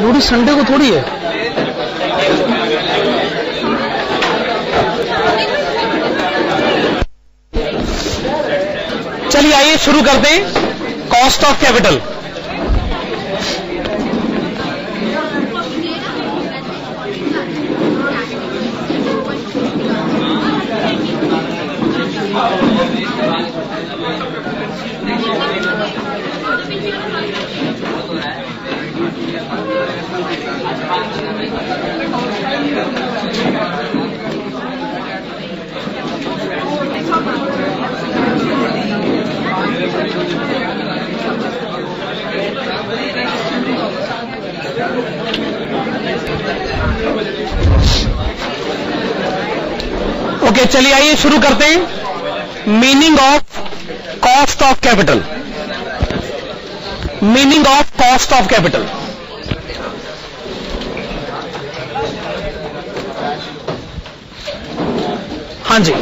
रोटी Sunday को थोड़ी है। चलिए आइए शुरू करते हैं कॉस्ट ऑफ कैपिटल। ओके, चलिए आइए शुरू करते हैं meaning of cost of capital. Meaning of cost of capital. हाँ जी,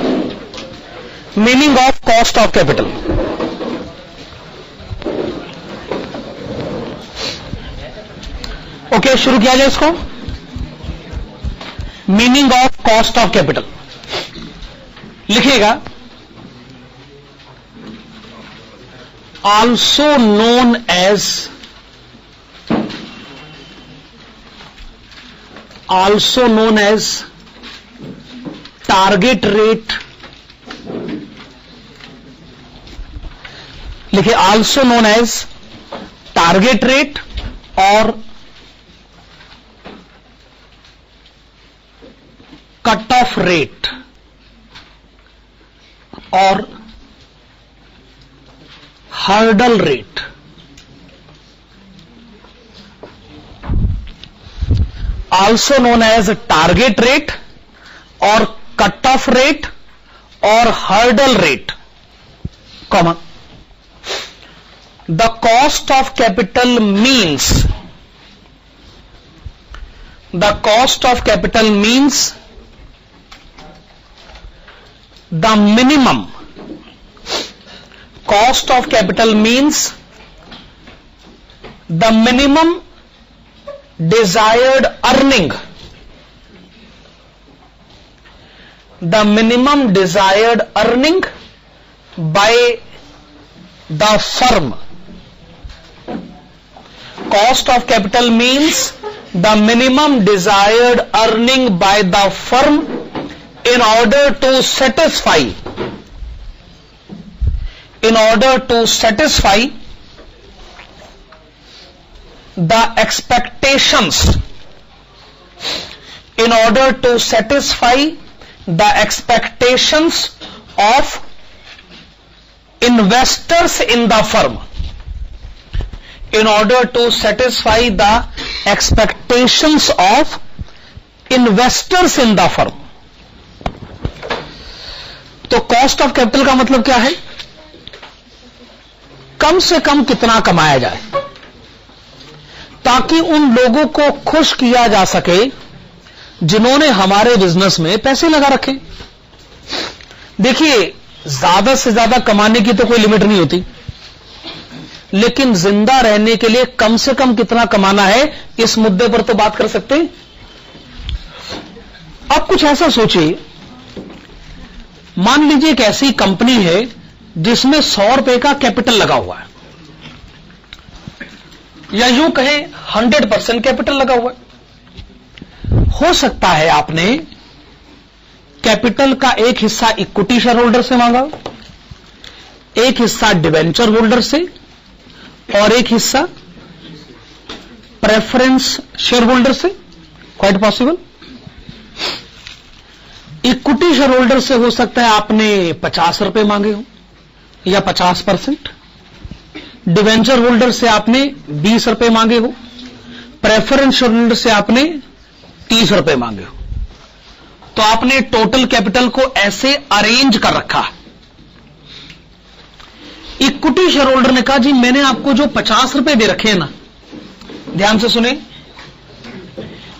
meaning of cost of capital. Okay, शुरू किया जाए इसको। Meaning of cost of capital लिखिएगा, also known as target rate. लिखिए also known as target rate और cut off rate और hurdle rate. Also known as target rate और cut off rate और hurdle rate, comma the cost of capital means the minimum cost of capital means the minimum desired earning by the firm. Cost of capital means the minimum desired earning by the firm in order to satisfy the expectations of investors in the firm. तो cost of capital का मतलब क्या है? कम से कम कितना कमाया जाए ताकि उन लोगों को खुश किया जा सके जिन्होंने हमारे बिजनेस में पैसे लगा रखे। देखिए, ज्यादा से ज्यादा कमाने की तो कोई लिमिट नहीं होती, लेकिन जिंदा रहने के लिए कम से कम कितना कमाना है, इस मुद्दे पर तो बात कर सकते हैं। अब कुछ ऐसा सोचिए, मान लीजिए एक ऐसी कंपनी है जिसमें 100 रुपए का कैपिटल लगा हुआ है, या यूं कहें 100% कैपिटल लगा हुआ है। हो सकता है आपने कैपिटल का एक हिस्सा इक्विटी शेयर होल्डर से मांगा, एक हिस्सा डिवेंचर होल्डर से और एक हिस्सा प्रेफरेंस शेयर होल्डर से। Quite possible. Equity share holder से हो सकता है आपने 50 रुपए मांगे हो या 50%, डिवेंचर होल्डर से आपने 20 रुपए मांगे हो, प्रेफरेंस शेयर होल्डर से आपने 30 रुपए मांगे हो। तो आपने टोटल कैपिटल को ऐसे अरेंज कर रखा। इक्विटी शेयर होल्डर ने कहा, जी मैंने आपको जो 50 रुपए दे रखे हैं ना, ध्यान से सुने,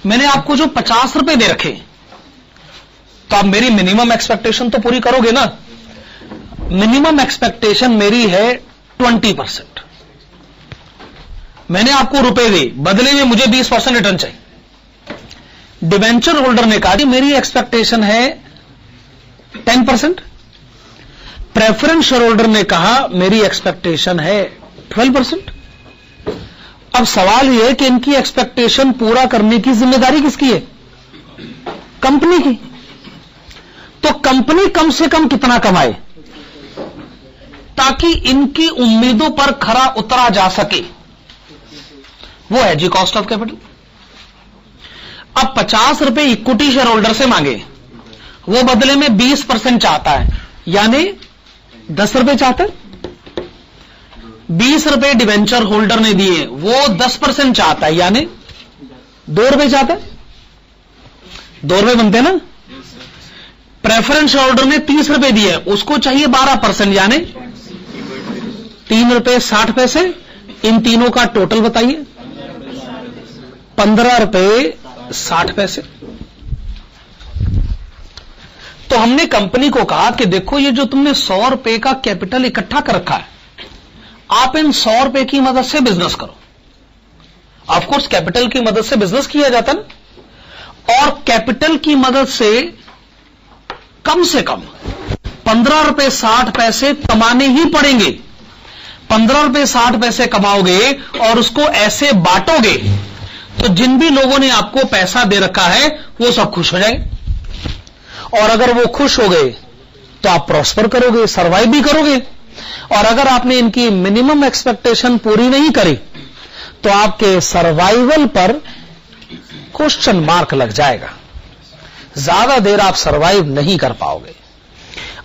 मैंने आपको जो 50 रुपए दे रखे, तो आप मेरी मिनिमम एक्सपेक्टेशन तो पूरी करोगे ना। मिनिमम एक्सपेक्टेशन मेरी है 20%। मैंने आपको रुपए दे, बदले में मुझे 20% रिटर्न चाहिए। डिवेंचर होल्डर ने कहा कि मेरी एक्सपेक्टेशन है 10%। प्रेफरेंस शेयर होल्डर ने कहा मेरी एक्सपेक्टेशन है 12%। अब सवाल यह है कि इनकी एक्सपेक्टेशन पूरा करने की जिम्मेदारी किसकी है? कंपनी की। तो कंपनी कम से कम कितना कमाए ताकि इनकी उम्मीदों पर खरा उतरा जा सके, वो है जी कॉस्ट ऑफ कैपिटल। अब 50 रुपए इक्विटी शेयर होल्डर से मांगे, वो बदले में 20% चाहता है, यानी 10 रुपए चाहता है। 20 रुपए डिवेंचर होल्डर ने दिए, वो 10% चाहता है, यानी 2 रुपए चाहता है। 2 रुपए बनते हैं ना। प्रेफरेंस शेयर होल्डर ने 30 रुपए दिए, उसको चाहिए 12%, यानी 3 रुपए 60 पैसे। इन तीनों का टोटल बताइए, 15 रुपए 60 पैसे। तो हमने कंपनी को कहा कि देखो ये जो तुमने 100 रुपए का कैपिटल इकट्ठा कर रखा है, आप इन 100 रुपए की मदद से बिजनेस करो। ऑफ कोर्स कैपिटल की मदद से बिजनेस किया जाता है, और कैपिटल की मदद से कम 15 रुपए 60 पैसे कमाने ही पड़ेंगे। 15 रुपए 60 पैसे कमाओगे और उसको ऐसे बांटोगे तो जिन भी लोगों ने आपको पैसा दे रखा है वो सब खुश हो जाएंगे। और अगर वो खुश हो गए तो आप प्रॉस्पर करोगे, सर्वाइव भी करोगे। और अगर आपने इनकी मिनिमम एक्सपेक्टेशन पूरी नहीं करी तो आपके सर्वाइवल पर क्वेश्चन मार्क लग जाएगा, ज्यादा देर आप सर्वाइव नहीं कर पाओगे।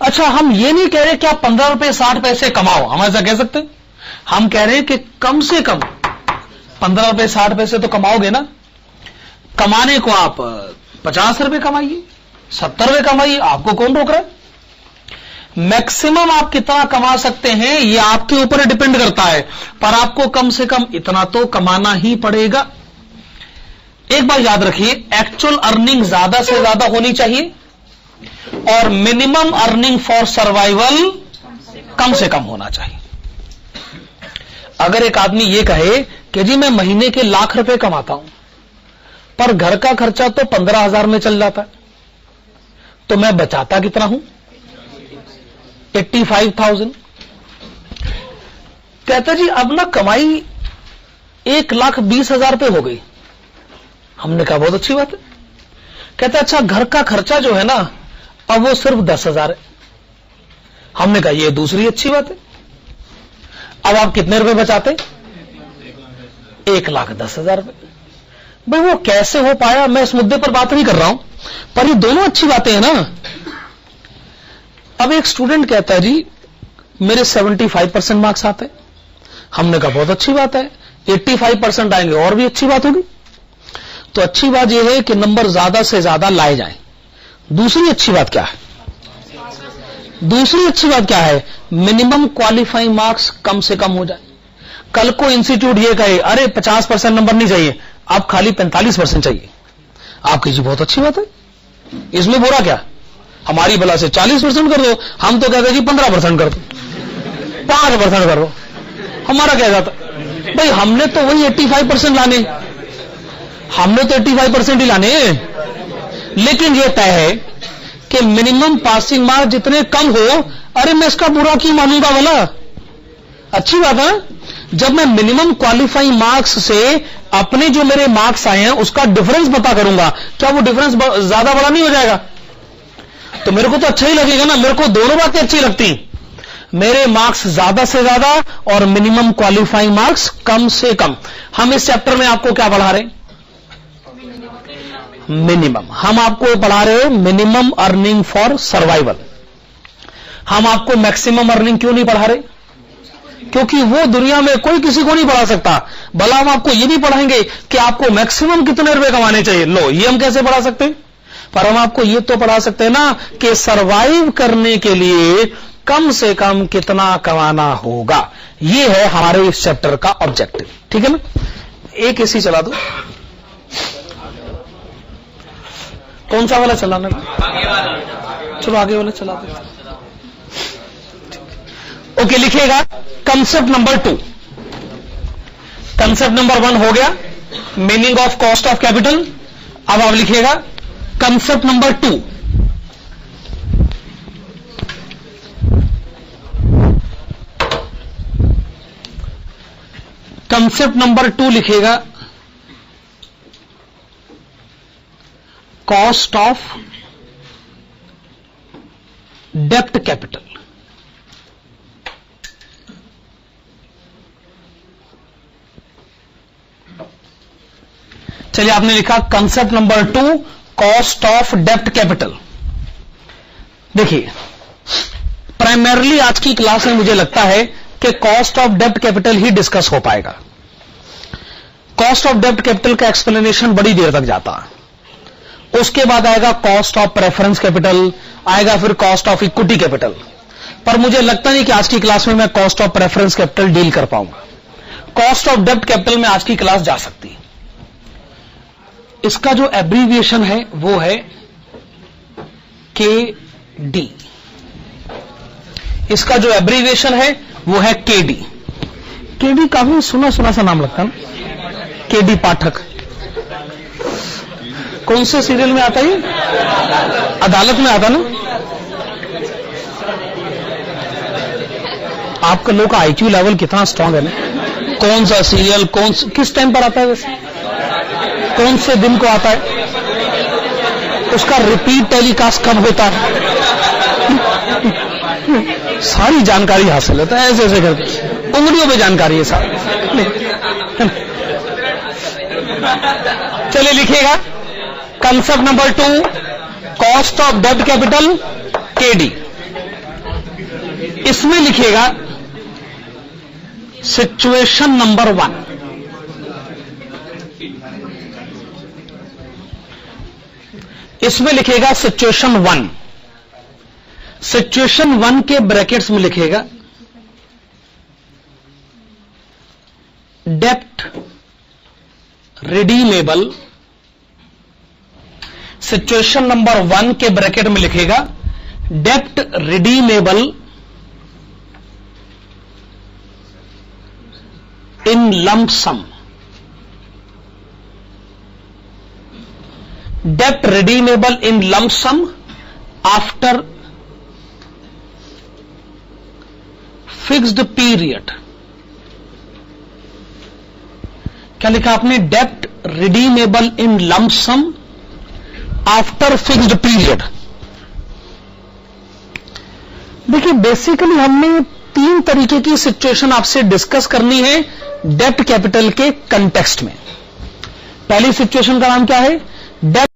अच्छा, हम ये नहीं कह रहे कि आप 15 रुपए 60 पैसे कमाओ, हम ऐसा कह सकते हैं? हम कह रहे हैं कि कम से कम 15 रुपए 60 पैसे तो कमाओगे ना। कमाने को आप 50 रुपए कमाइए, 70 रुपए कमाइए, आपको कौन रोक रहा है? मैक्सिमम आप कितना कमा सकते हैं ये आपके ऊपर डिपेंड करता है, पर आपको कम से कम इतना तो कमाना ही पड़ेगा। एक बात याद रखिए, एक्चुअल अर्निंग ज्यादा से ज्यादा होनी चाहिए और मिनिमम अर्निंग फॉर सर्वाइवल कम से कम होना चाहिए। अगर एक आदमी ये कहे कि जी मैं महीने के लाख रुपए कमाता हूं पर घर का खर्चा तो 15,000 में चल जाता है, तो मैं बचाता कितना हूं? 85,000। कहता जी अब ना कमाई 1,20,000 रुपए हो गई। हमने कहा बहुत अच्छी बात है। कहता अच्छा घर का खर्चा जो है ना अब वो सिर्फ 10,000 है। हमने कहा ये दूसरी अच्छी बात है। अब आप कितने रुपए बचाते? 1,10,000 रुपए। भाई वो कैसे हो पाया, मैं इस मुद्दे पर बात नहीं कर रहा हूं, पर ये दोनों अच्छी बातें हैं ना। अब एक स्टूडेंट कहता है जी मेरे 75% मार्क्स आते हैं। हमने कहा बहुत अच्छी बात है, 85% आएंगे और भी अच्छी बात होगी। तो अच्छी बात यह है कि नंबर ज्यादा से ज्यादा लाए जाएं। दूसरी अच्छी बात क्या है? दूसरी अच्छी बात क्या है? मिनिमम क्वालिफाइंग मार्क्स कम से कम हो जाए। कल को इंस्टीट्यूट ये कहे अरे 50% नंबर नहीं चाहिए, आप खाली 45% चाहिए, आप कीजिए बहुत अच्छी बात है, इसमें बुरा क्या? हमारी बला से 40% कर दो, हम तो कहते हैं जी 15% कर दो, 5% कर दो, हमारा क्या जाता? भाई हमने तो वही 85% लाने, हमने तो 85% ही लाने। लेकिन यह तय है कि मिनिमम पासिंग मार्क्स जितने कम हो, अरे मैं इसका बुरा क्यों मानूंगा भला? अच्छी बात है। जब मैं मिनिमम क्वालिफाइंग मार्क्स से अपने जो मेरे मार्क्स आए हैं उसका डिफरेंस पता करूंगा, क्या वो डिफरेंस ज्यादा बड़ा नहीं हो जाएगा? तो मेरे को तो अच्छा ही लगेगा ना। मेरे को दोनों बातें अच्छी लगती, मेरे मार्क्स ज्यादा से ज्यादा और मिनिमम क्वालिफाइंग मार्क्स कम से कम। हम इस चैप्टर में आपको क्या पढ़ा रहे हैं? मिनिमम। हम आपको पढ़ा रहे हैं मिनिमम अर्निंग फॉर सर्वाइवल। हम आपको मैक्सिमम अर्निंग क्यों नहीं पढ़ा रहे? क्योंकि वो दुनिया में कोई किसी को नहीं पढ़ा सकता। भला हम आपको ये नहीं पढ़ाएंगे कि आपको मैक्सिमम कितने रुपए कमाने चाहिए, लो ये हम कैसे पढ़ा सकते हैं? पर हम आपको ये तो पढ़ा सकते हैं ना कि सर्वाइव करने के लिए कम से कम कितना कमाना होगा। ये है हमारे इस चैप्टर का ऑब्जेक्टिव। ठीक है ना? एक एसी चला दो। कौन सा वाला चलाना है? चलो आगे वाला चला देते। ओके, लिखिएगा कंसेप्ट नंबर 2। कंसेप्ट नंबर 1 हो गया, meaning of cost of capital. अब आप लिखिएगा कंसेप्ट नंबर 2। कंसेप्ट नंबर 2 लिखिएगा कॉस्ट ऑफ डेप्ट कैपिटल। चलिए, आपने लिखा कंसेप्ट नंबर 2 कॉस्ट ऑफ डेप्ट कैपिटल। देखिए, प्राइमरली आज की क्लास में मुझे लगता है कि कॉस्ट ऑफ डेप्ट कैपिटल ही डिस्कस हो पाएगा। कॉस्ट ऑफ डेप्ट कैपिटल का एक्सप्लेनेशन बड़ी देर तक जाता है। उसके बाद आएगा कॉस्ट ऑफ प्रेफरेंस कैपिटल, आएगा फिर कॉस्ट ऑफ इक्विटी कैपिटल। पर मुझे लगता नहीं कि आज की क्लास में मैं cost of preference capital deal कर पाऊंगा। कॉस्ट ऑफ डेप्ट कैपिटल में आज की क्लास जा सकती है। इसका जो एब्रीविएशन है वो है KD। इसका जो एब्रीविएशन है वो है KD। KD काफी सुना सुना सा नाम लगता है ना, KD पाठक। कौन से सीरियल में आता है? अदालत में आता ना। आपका लोग का IQ लेवल कितना स्ट्रांग है ना। कौन सा सीरियल किस टाइम पर आता है, वैसे कौन से दिन को आता है, उसका रिपीट टेलीकास्ट कब होता है, सारी जानकारी हासिल होता है। ऐसे ऐसे करके उंगलियों में जानकारी है सारी। चलिए, लिखिएगा कंसेप्ट नंबर 2 कॉस्ट ऑफ डेब्ट कैपिटल KD। इसमें लिखिएगा सिचुएशन नंबर 1। इसमें लिखेगा सिचुएशन 1। सिचुएशन 1 के ब्रैकेट्स में लिखेगा डेप्ट रिडीमेबल। सिचुएशन नंबर 1 के ब्रैकेट में लिखेगा डेप्ट redeemable in lump some. Dept redeemable in lump sum after fixed period. क्या लिखा आपने? डेप्ट redeemable in lump sum after fixed period. देखिए, बेसिकली हमने 3 तरीके की सिचुएशन आपसे डिस्कस करनी है डेप्ट कैपिटल के कंटेक्स्ट में। पहली सिचुएशन का नाम क्या है? डेप्ट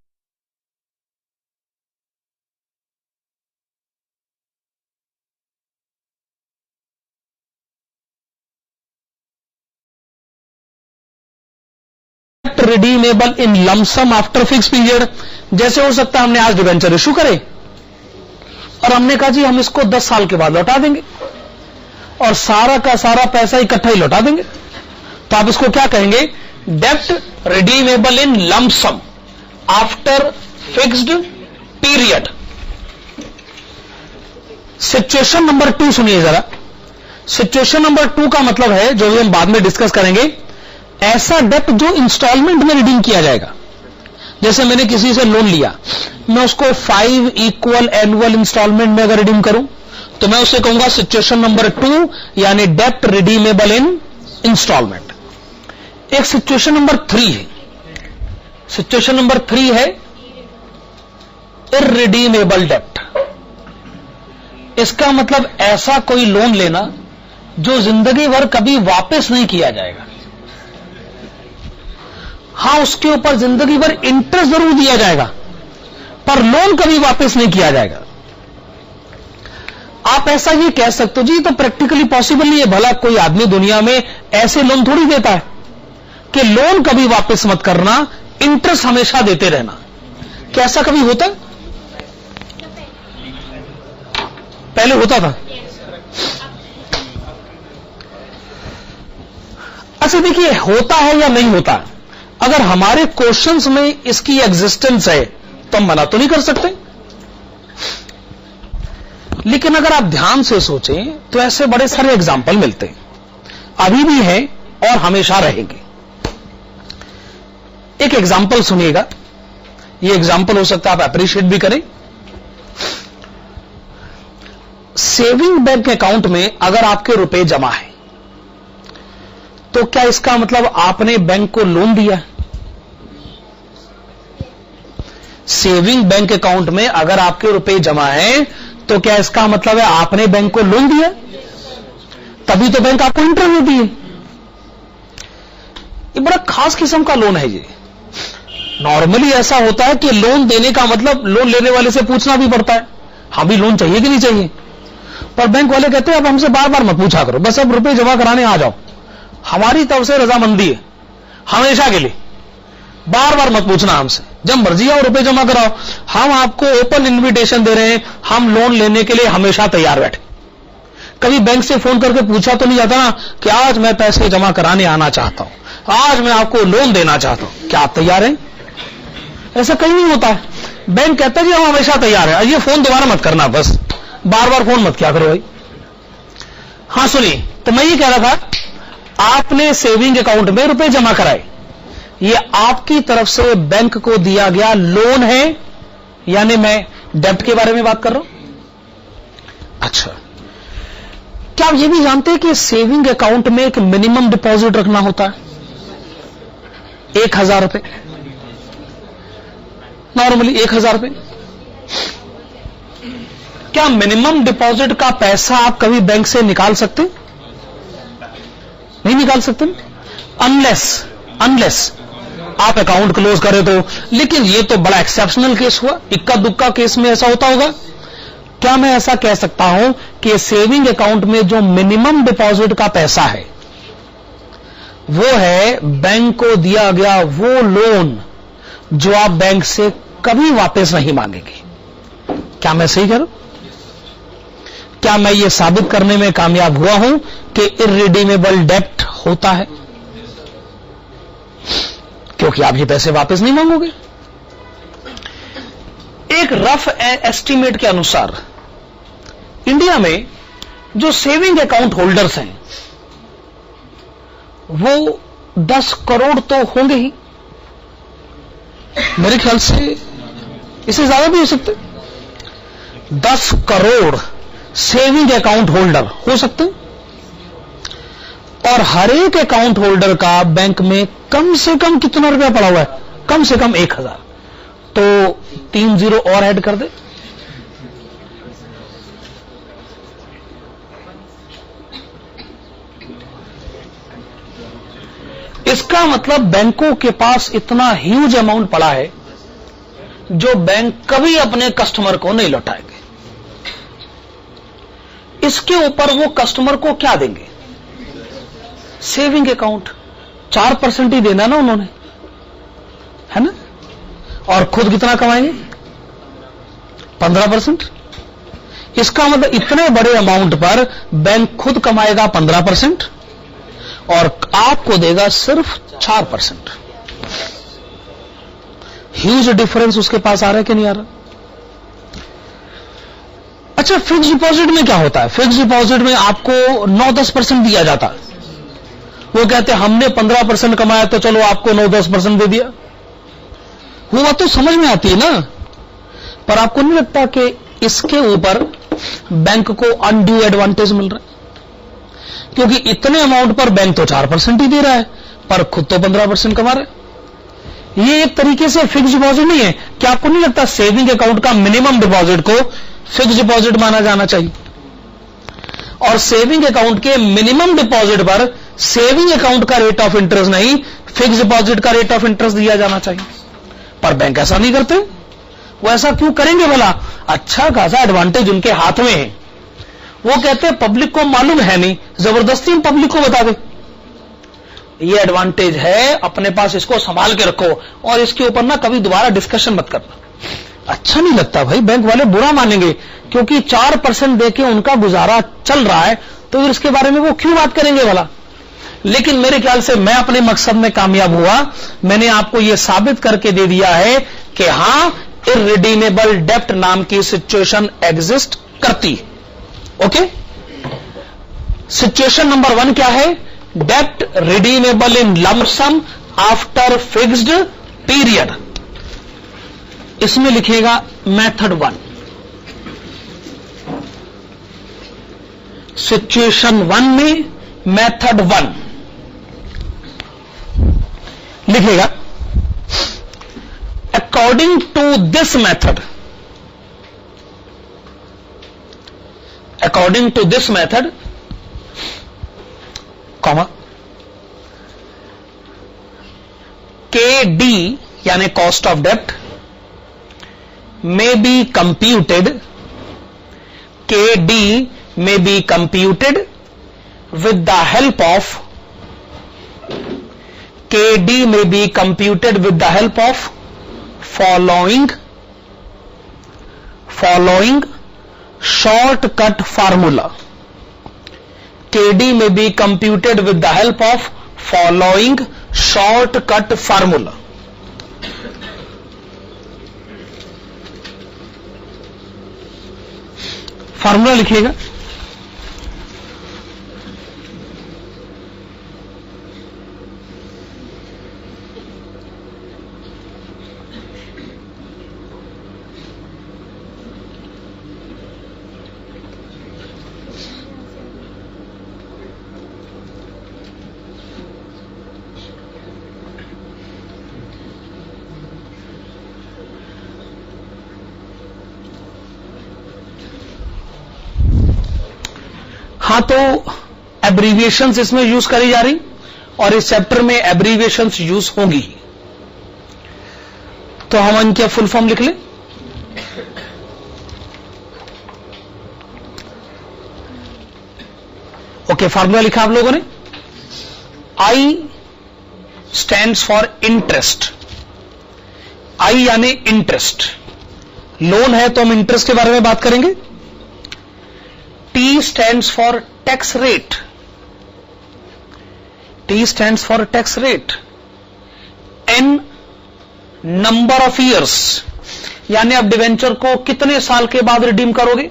redeemable in lump sum after fix period. जैसे हो सकता है हमने आज डिवेंचर इशू करे और हमने कहा जी हम इसको 10 साल के बाद लौटा देंगे और सारा का सारा पैसा इकट्ठा ही लौटा देंगे, तो आप इसको क्या कहेंगे? डेप्ट redeemable in lump sum after fixed period. Situation number 2 सुनिए जरा। सिचुएशन नंबर 2 का मतलब है, जो भी हम बाद में डिस्कस करेंगे, ऐसा डेप्ट जो इंस्टॉलमेंट में रिडीम किया जाएगा। जैसे मैंने किसी से लोन लिया, मैं उसको 5 इक्वल एनुअल इंस्टॉलमेंट में अगर रिडीम करूं तो मैं उसे कहूंगा सिचुएशन नंबर 2, यानी डेप्ट रिडीमेबल इन इंस्टॉलमेंट। एक सिचुएशन नंबर 3 है। सिचुएशन नंबर 3 है इररिडीमेबल डेप्ट। इसका मतलब ऐसा कोई लोन लेना जो जिंदगी भर कभी वापस नहीं किया जाएगा। हां, उसके ऊपर जिंदगी भर इंटरेस्ट जरूर दिया जाएगा पर लोन कभी वापस नहीं किया जाएगा। आप ऐसा ये कह सकते हो जी तो प्रैक्टिकली पॉसिबल नहीं है। भला कोई आदमी दुनिया में ऐसे लोन थोड़ी देता है कि लोन कभी वापस मत करना, इंटरेस्ट हमेशा देते रहना। क्या ऐसा कभी होता है? पहले होता था। अच्छा देखिए, होता है या नहीं होता, अगर हमारे क्वेश्चंस में इसकी एग्जिस्टेंस है तो हम मना तो नहीं कर सकते। लेकिन अगर आप ध्यान से सोचें तो ऐसे बड़े सारे एग्जाम्पल मिलते हैं, अभी भी हैं और हमेशा रहेंगे। एक एग्जाम्पल सुनिएगा, ये एग्जाम्पल हो सकता है आप अप्रिशिएट भी करें। सेविंग बैंक अकाउंट में अगर आपके रुपए जमा है तो क्या इसका मतलब आपने बैंक को लोन दिया? सेविंग बैंक अकाउंट में अगर आपके रुपए जमा है तो क्या इसका मतलब है आपने बैंक को लोन दिया? तभी तो बैंक आपको इंटरेस्ट देती है। ये बड़ा खास किस्म का लोन है। ये नॉर्मली ऐसा होता है कि लोन देने का मतलब लोन लेने वाले से पूछना भी पड़ता है, हाँ भी लोन चाहिए कि नहीं चाहिए। पर बैंक वाले कहते हैं अब हमसे बार बार मत पूछा करो, बस अब रुपए जमा कराने आ जाओ, हमारी तरफ से रजामंदी है हमेशा के लिए, बार बार मत पूछना हमसे, जब मर्जी आओ रुपए जमा कराओ, हम आपको ओपन इन्विटेशन दे रहे हैं, हम लोन लेने के लिए हमेशा तैयार बैठे। कभी बैंक से फोन करके पूछा तो नहीं जाता ना कि आज मैं पैसे जमा कराने आना चाहता हूं, आज मैं आपको लोन देना चाहता हूं, क्या आप तैयार हैं? ऐसा कहीं नहीं होता है। बैंक कहता है जी हम हमेशा तैयार है, ये फोन दोबारा मत करना, बस बार बार फोन मत क्या करो भाई। हाँ सुनिए, तो मैं ये कह रहा था आपने सेविंग अकाउंट में रुपए जमा कराए, ये आपकी तरफ से बैंक को दिया गया लोन है, यानी मैं डेब्ट के बारे में बात कर रहा हूं। अच्छा, क्या आप ये भी जानते हैं कि सेविंग अकाउंट में एक मिनिमम डिपॉजिट रखना होता है 1000 रुपए, नॉर्मली 1000 रुपए। क्या मिनिमम डिपॉजिट का पैसा आप कभी बैंक से निकाल सकते? नहीं निकाल सकते, अनलेस आप अकाउंट क्लोज करें तो। लेकिन ये तो बड़ा एक्सेप्शनल केस हुआ, इक्का दुक्का केस में ऐसा होता होगा। क्या मैं ऐसा कह सकता हूं कि सेविंग अकाउंट में जो मिनिमम डिपॉजिट का पैसा है वो है बैंक को दिया गया वो लोन जो आप बैंक से कभी वापस नहीं मांगेंगे? क्या मैं सही कह रहा हूं? क्या मैं ये साबित करने में कामयाब हुआ हूं कि इररिडीमेबल डेब्ट होता है? क्योंकि आप ये पैसे वापस नहीं मांगोगे। एक रफ एस्टीमेट के अनुसार इंडिया में जो सेविंग अकाउंट होल्डर्स हैं वो 10 करोड़ तो होंगे ही, मेरे ख्याल से इससे ज्यादा भी हो सकते। 10 करोड़ सेविंग अकाउंट होल्डर हो सकते हैं, और हर एक अकाउंट होल्डर का बैंक में कम से कम कितना रुपया पड़ा हुआ है? कम से कम 1000। तो 3 जीरो और ऐड कर दे, इसका मतलब बैंकों के पास इतना ह्यूज अमाउंट पड़ा है जो बैंक कभी अपने कस्टमर को नहीं लौटाएंगे। इसके ऊपर वो कस्टमर को क्या देंगे? सेविंग अकाउंट 4% ही देना ना उन्होंने, है ना? और खुद कितना कमाएंगे? 15%। इसका मतलब इतने बड़े अमाउंट पर बैंक खुद कमाएगा 15% और आपको देगा सिर्फ 4%। ह्यूज डिफरेंस उसके पास आ रहा है कि नहीं आ रहा? अच्छा, फिक्स डिपॉजिट में क्या होता है? फिक्स डिपॉजिट में आपको 9-10% दिया जाता है। वो कहते हैं हमने 15% कमाया तो चलो आपको 9-10% दे दिया। वो बात तो समझ में आती है ना, पर आपको नहीं लगता कि इसके ऊपर बैंक को अनड्यू एडवांटेज मिल रहा है? क्योंकि इतने अमाउंट पर बैंक तो 4% ही दे रहा है पर खुद तो 15% कमा रहा है। ये एक तरीके से फिक्स डिपॉजिट नहीं है। क्या आपको नहीं लगता सेविंग अकाउंट का मिनिमम डिपॉजिट को फिक्स डिपॉजिट माना जाना चाहिए? और सेविंग अकाउंट के मिनिमम डिपॉजिट पर सेविंग अकाउंट का रेट ऑफ इंटरेस्ट नहीं, फिक्स डिपॉजिट का रेट ऑफ इंटरेस्ट दिया जाना चाहिए। पर बैंक ऐसा नहीं करते। वो ऐसा क्यों करेंगे भला? अच्छा खासा एडवांटेज उनके हाथ में है। वो कहते हैं पब्लिक को मालूम है नहीं, जबरदस्ती हम पब्लिक को बता दें ये एडवांटेज है, अपने पास इसको संभाल के रखो और इसके ऊपर ना कभी दोबारा डिस्कशन मत करना। अच्छा नहीं लगता भाई, बैंक वाले बुरा मानेंगे क्योंकि 4% देके उनका गुजारा चल रहा है, तो फिर इसके बारे में वो क्यों बात करेंगे भला? लेकिन मेरे ख्याल से मैं अपने मकसद में कामयाब हुआ। मैंने आपको यह साबित करके दे दिया है कि हां, इररिडीमेबल डेप्ट नाम की सिचुएशन एग्जिस्ट करती है। ओके, सिचुएशन नंबर 1 क्या है? डेप्ट redeemable in lump sum after fixed period. इसमें लिखेगा मेथड 1। सिचुएशन 1 में मेथड 1 लिखेगा according to this method, according to this method comma KD यानी कॉस्ट ऑफ डेप्ट may be computed, KD may be computed with the help of, KD may be computed with the help of following shortcut formula. KD may be computed with the help of following shortcut formula. Formula लिखिएगा। हाँ, तो abbreviations इसमें use करी जा रही और इस chapter में एब्रीविएशंस यूज होंगी, तो हम इनके फुल फॉर्म लिख लें। ओके, फार्मूला लिखा आप लोगों ने। I stands for interest. I यानी इंटरेस्ट, लोन है तो हम इंटरेस्ट के बारे में बात करेंगे। T stands for tax rate. T stands for tax rate. N number of years, यानी आप डिवेंचर को कितने साल के बाद रिडीम करोगे।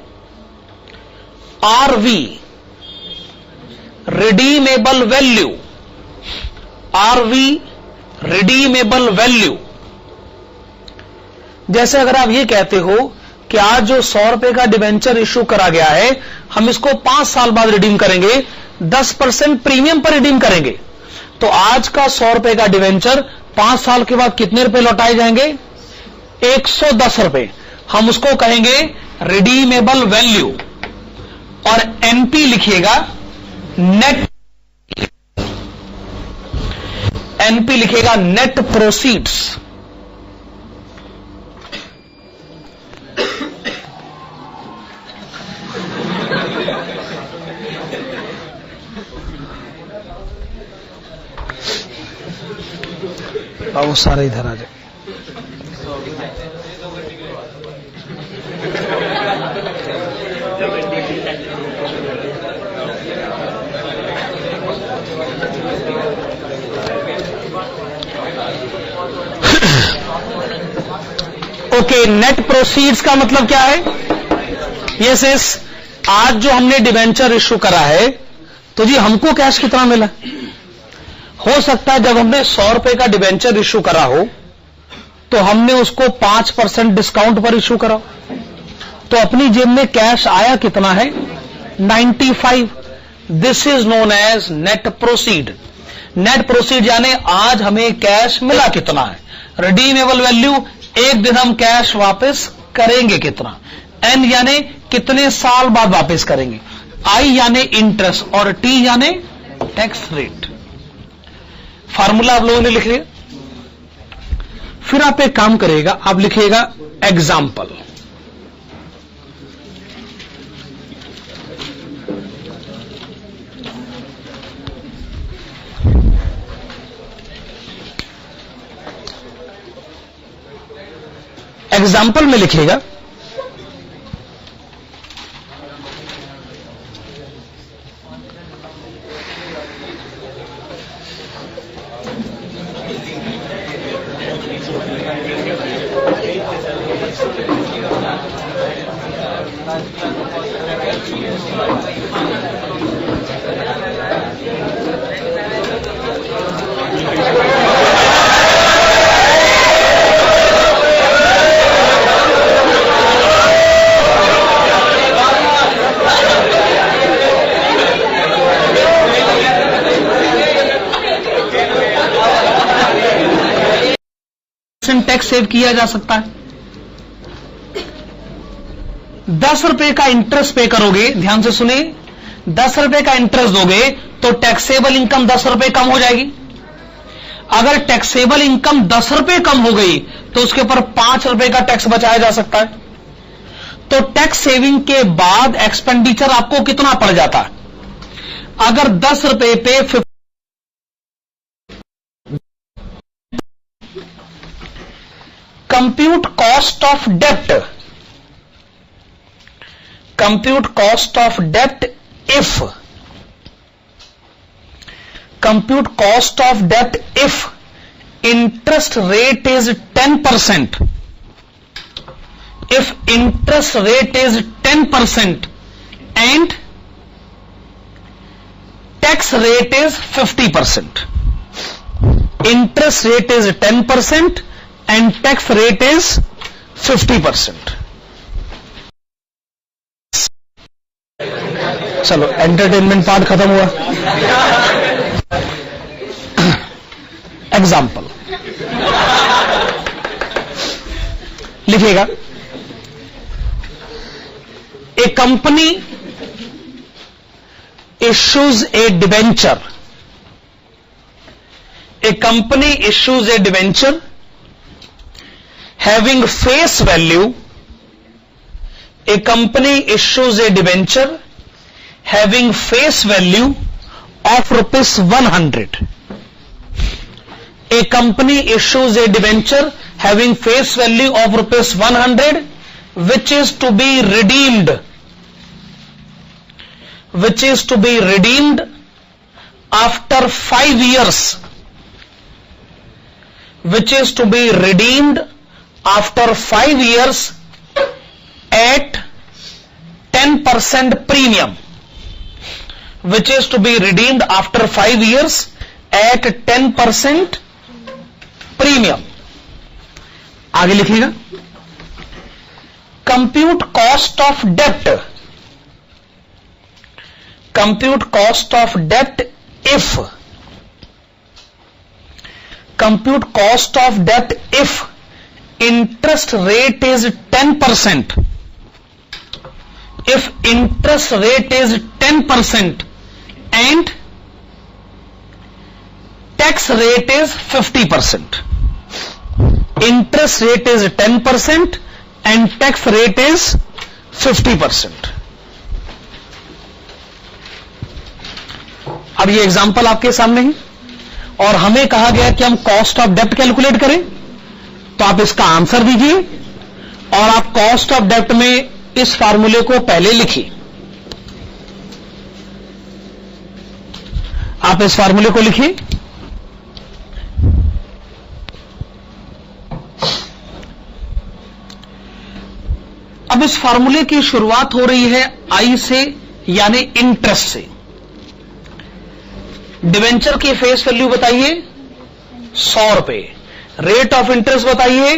RV redeemable value, RV redeemable value. जैसे अगर आप ये कहते हो कि आज जो 100 रुपए का डिवेंचर इश्यू करा गया है, हम इसको 5 साल बाद रिडीम करेंगे, 10% प्रीमियम पर रिडीम करेंगे, तो आज का 100 रुपए का डिवेंचर 5 साल के बाद कितने रुपए लौटाए जाएंगे? 110 रुपए। हम उसको कहेंगे रिडीमेबल वैल्यू। और एनपी लिखिएगा नेट, एनपी लिखेगा नेट प्रोसीड्स। वो सारा इधर आ जाए। ओके, नेट प्रोसीड्स का मतलब क्या है? ये सेस आज जो हमने डिवेंचर इश्यू करा है, तो जी हमको कैश कितना मिला? हो सकता है जब हमने 100 रुपए का डिवेंचर इश्यू करा हो तो हमने उसको 5% डिस्काउंट पर इश्यू करा, तो अपनी जेब में कैश आया कितना है? 95। This is known as net proceed. Net proceed यानी आज हमें कैश मिला कितना है। रिडीमेबल वैल्यू, एक दिन हम कैश वापस करेंगे कितना। एन यानी कितने साल बाद वापस करेंगे। आई यानी इंटरेस्ट और टी यानी टैक्स रेट। फार्मूला आप लोगों ने लिख लिया। फिर आप एक काम करिएगा, आप लिखिएगा एग्जाम्पल। एग्जाम्पल में लिखिएगा टैक्स सेव किया जा सकता है। 10 रुपए का इंटरेस्ट पे करोगे, ध्यान से सुने, 10 रुपए का इंटरेस्ट दोगे तो टैक्सेबल इनकम 10 रुपए कम हो जाएगी। अगर टैक्सेबल इनकम 10 रुपए कम हो गई तो उसके ऊपर 5 रुपए का टैक्स बचाया जा सकता है। तो टैक्स सेविंग के बाद एक्सपेंडिचर आपको कितना पड़ जाता है? अगर 10 रुपए पे कंप्यूट कॉस्ट ऑफ डेप्ट, compute cost of debt if interest rate is 10%, if interest rate is 10% and tax rate is 50%, interest rate is 10% and tax rate is 50%. चलो एंटरटेनमेंट पार्ट खत्म हुआ। एग्जाम्पल लिखिएगा। ए company issues a debenture, a company issues a debenture having face value, A company issues a debenture having face value of rupees 100. A company issues a debenture having face value of rupees 100 which is to be redeemed, after 5 years, which is to be redeemed after 5 years at 10% premium, which is to be redeemed after 5 years at 10% premium. आगे लिखिएगा। Compute cost of डेप्ट, compute cost of डेप्ट if, compute cost of डेप्ट if interest rate is 10%, if interest rate is 10% and tax rate is 50%, interest rate is 10% and tax rate is 50%. अब ये example आपके सामने है और हमें कहा गया कि हम कॉस्ट ऑफ डेप्ट कैलकुलेट करें, तो आप इसका आंसर दीजिए और आप कॉस्ट ऑफ डेप्ट में इस फार्मूले को पहले लिखिए। आप इस फार्मूले को लिखिए। अब इस फार्मूले की शुरुआत हो रही है आई से, यानी इंटरेस्ट से। डिवेंचर की फेस वैल्यू बताइए 100 रुपए, रेट ऑफ इंटरेस्ट बताइए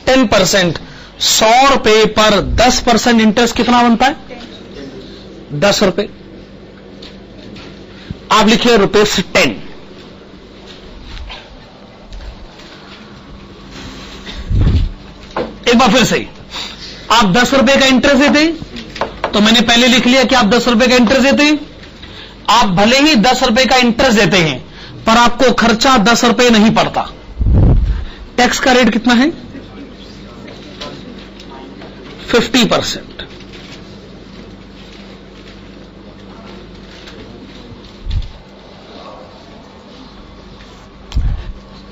10%। 100 रुपए पर 10% इंटरेस्ट कितना बनता है? 10 रुपए। आप लिखिए ₹10। एक बार फिर से, आप 10 रुपए का इंटरेस्ट देते, तो मैंने पहले लिख लिया कि आप 10 रुपए का इंटरेस्ट देते। आप भले ही 10 रुपए का इंटरेस्ट देते हैं पर आपको खर्चा 10 रुपए नहीं पड़ता। टैक्स का रेट कितना है? 50%।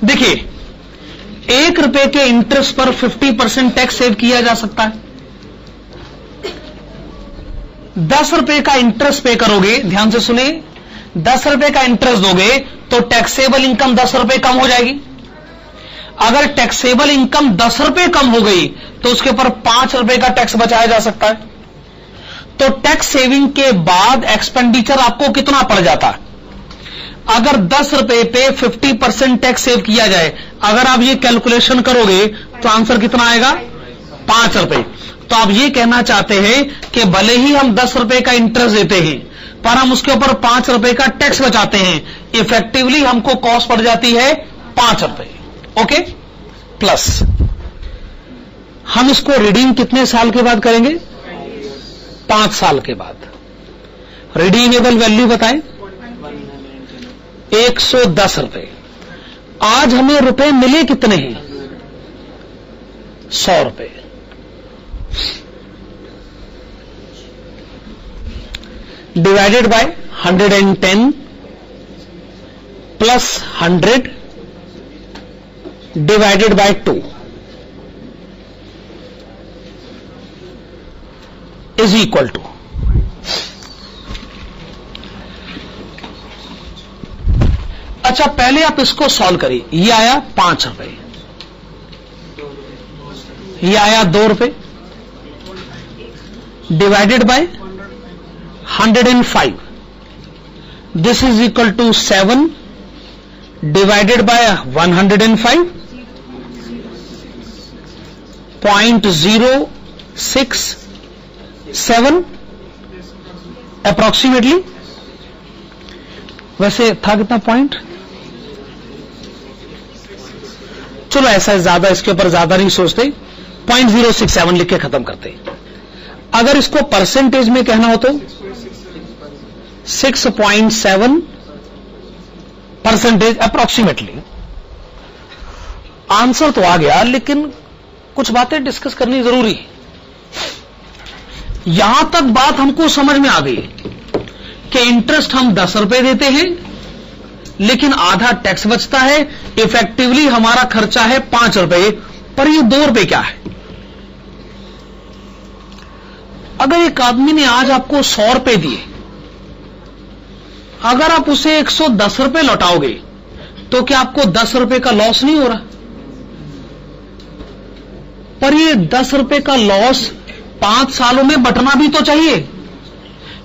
देखिए, 1 रुपए के इंटरेस्ट पर 50% टैक्स सेव किया जा सकता है। 10 रुपए का इंटरेस्ट पे करोगे, ध्यान से सुने, 10 रुपए का इंटरेस्ट दोगे तो टैक्सेबल इनकम 10 रुपए कम हो जाएगी। अगर टैक्सेबल इनकम 10 रुपए कम हो गई तो उसके ऊपर 5 रुपए का टैक्स बचाया जा सकता है। तो टैक्स सेविंग के बाद एक्सपेंडिचर आपको कितना पड़ जाता है? अगर 10 रुपए पे 50% टैक्स सेव किया जाए, अगर आप ये कैलकुलेशन करोगे तो आंसर कितना आएगा? 5 रुपए। तो आप ये कहना चाहते हैं कि भले ही हम 10 रुपए का इंटरेस्ट देते हैं पर हम उसके ऊपर 5 रुपए का टैक्स बचाते हैं, इफेक्टिवली हमको कॉस्ट पड़ जाती है 5 रुपए। ओके, प्लस हम इसको रिडीम कितने साल के बाद करेंगे? 5 साल के बाद। रिडीमेबल वैल्यू बताएं? 110 रुपए। आज हमें रुपए मिले कितने हैं? 100 रुपए। Divided by 110 plus 100 divided by 2 is equal to, अच्छा पहले आप इसको सॉल्व करिए। ये आया 5 रुपए, ये आया 2 रुपए, divided by 105, this is equal to 7 divided by 105, 0.067 approximately. वैसे था कितना पॉइंट? चलो ऐसा ज्यादा, इसके ऊपर ज्यादा नहीं सोचते, 0.067 लिख के खत्म करते। अगर इसको परसेंटेज में कहना हो तो 6.7% अप्रोक्सीमेटली। आंसर तो आ गया, लेकिन कुछ बातें डिस्कस करनी जरूरी है। यहां तक बात हमको समझ में आ गई कि इंटरेस्ट हम 10 रुपए देते हैं लेकिन आधा टैक्स बचता है, इफेक्टिवली हमारा खर्चा है 5 रुपए, पर ये 2 रुपए क्या है? अगर एक आदमी ने आज आपको 100 रुपए दिए, अगर आप उसे 110 रुपए लौटाओगे तो क्या आपको 10 रुपए का लॉस नहीं हो रहा? पर ये 10 रुपए का लॉस 5 सालों में बंटना भी तो चाहिए,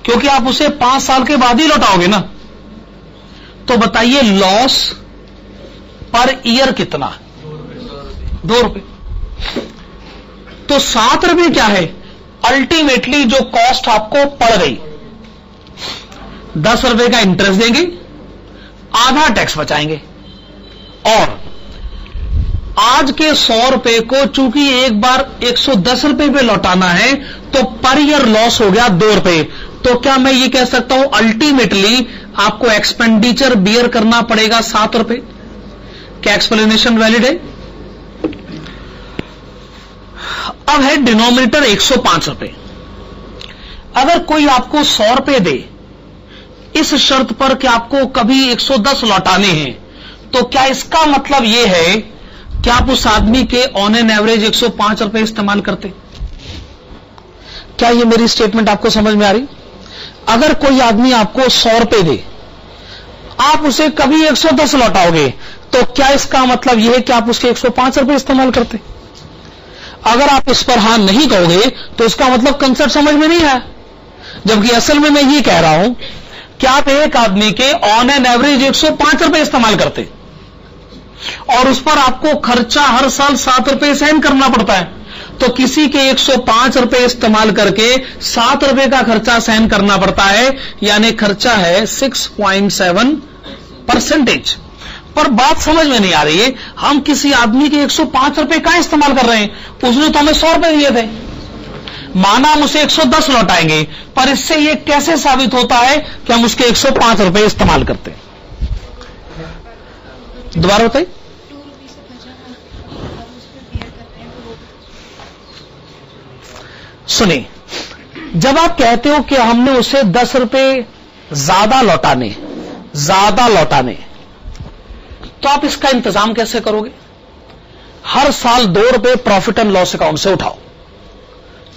क्योंकि आप उसे 5 साल के बाद ही लौटाओगे ना। तो बताइए लॉस पर ईयर कितना? 2 रुपए। तो 7 रुपए क्या है? अल्टीमेटली जो कॉस्ट आपको पड़ गई, 10 रुपए का इंटरेस्ट देंगे, आधा टैक्स बचाएंगे, और आज के 100 रुपए को चूंकि एक बार 110 रुपए पे लौटाना है तो पर ईयर लॉस हो गया 2 रुपए। तो क्या मैं ये कह सकता हूं अल्टीमेटली आपको एक्सपेंडिचर बियर करना पड़ेगा 7 रुपए? क्या एक्सप्लेनेशन वैलिड है? अब है डिनोमिनेटर 105 रुपए। अगर कोई आपको 100 रुपए दे इस शर्त पर कि आपको कभी 110 लौटाने हैं, तो क्या इसका मतलब यह है कि आप उस आदमी के ऑन एन एवरेज 105 रुपए इस्तेमाल करते? क्या ये मेरी स्टेटमेंट आपको समझ में आ रही? अगर कोई आदमी आपको 100 रुपए दे, आप उसे कभी 110 लौटाओगे, तो क्या इसका मतलब यह है कि आप उसके 105 रुपए इस्तेमाल करते? अगर आप इस पर हां नहीं कहोगे तो इसका मतलब कंसेप्ट समझ में नहीं आया। जबकि असल में मैं ये कह रहा हूं कि आप एक आदमी के ऑन एन एवरेज 105 रुपए इस्तेमाल करते और उस पर आपको खर्चा हर साल 7 रुपए सहन करना पड़ता है, तो किसी के 105 रुपए इस्तेमाल करके 7 रुपए का खर्चा सहन करना पड़ता है, यानी खर्चा है 6.7%। पर बात समझ में नहीं आ रही है, हम किसी आदमी के 105 रुपए का इस्तेमाल कर रहे हैं, उसने तो हमें 100 रुपए दिए थे, माना हम उसे 110 लौटाएंगे, पर इससे यह कैसे साबित होता है कि हम उसके 105 रुपए इस्तेमाल करते हैं? दोबारा होता है? सुनिए, जब आप कहते हो कि हमने उसे 10 रुपए ज्यादा लौटाने, तो आप इसका इंतजाम कैसे करोगे? हर साल 2 रुपए प्रॉफिट एंड लॉस अकाउंट से उठाओ,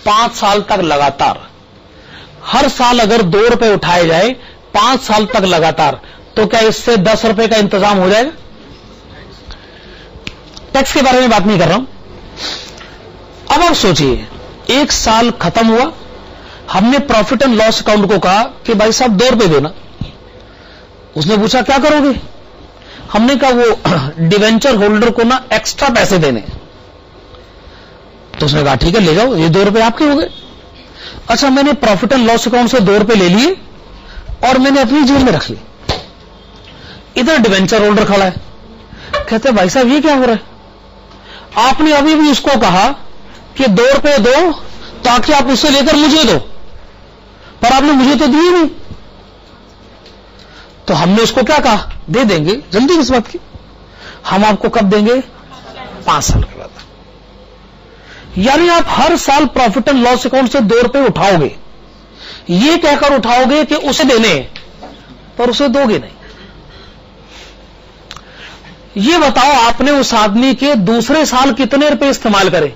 5 साल तक लगातार। हर साल अगर 2 रुपए उठाए जाए 5 साल तक लगातार, तो क्या इससे 10 रुपए का इंतजाम हो जाएगा? टैक्स के बारे में बात नहीं कर रहा हूं। अब आप सोचिए, एक साल खत्म हुआ, हमने प्रॉफिट एंड लॉस अकाउंट को कहा कि भाई साहब 2 रुपए देना। उसने पूछा क्या करोगे? हमने कहा वो डिवेंचर होल्डर को ना एक्स्ट्रा पैसे देने। तो उसने कहा ठीक है ले जाओ, ये 2 रुपए आपके हो गए। अच्छा, मैंने प्रॉफिट एंड लॉस अकाउंट से 2 रुपए ले लिए और मैंने अपनी जेब में रख ली। इधर डिवेंचर होल्डर खड़ा है, कहते भाई साहब ये क्या हो रहा है? आपने अभी भी उसको कहा कि 2 रुपए दो ताकि आप उससे लेकर मुझे दो, पर आपने मुझे तो दिए नहीं। तो हमने उसको क्या कहा, दे देंगे, जल्दी किस बात की, हम आपको कब देंगे? 5 साल के बाद। यानी आप हर साल प्रॉफिट एंड लॉस अकाउंट से 2 रुपए उठाओगे, ये कहकर उठाओगे कि उसे देने, पर उसे दोगे नहीं। ये बताओ, आपने उस आदमी के दूसरे साल कितने रुपए इस्तेमाल करे?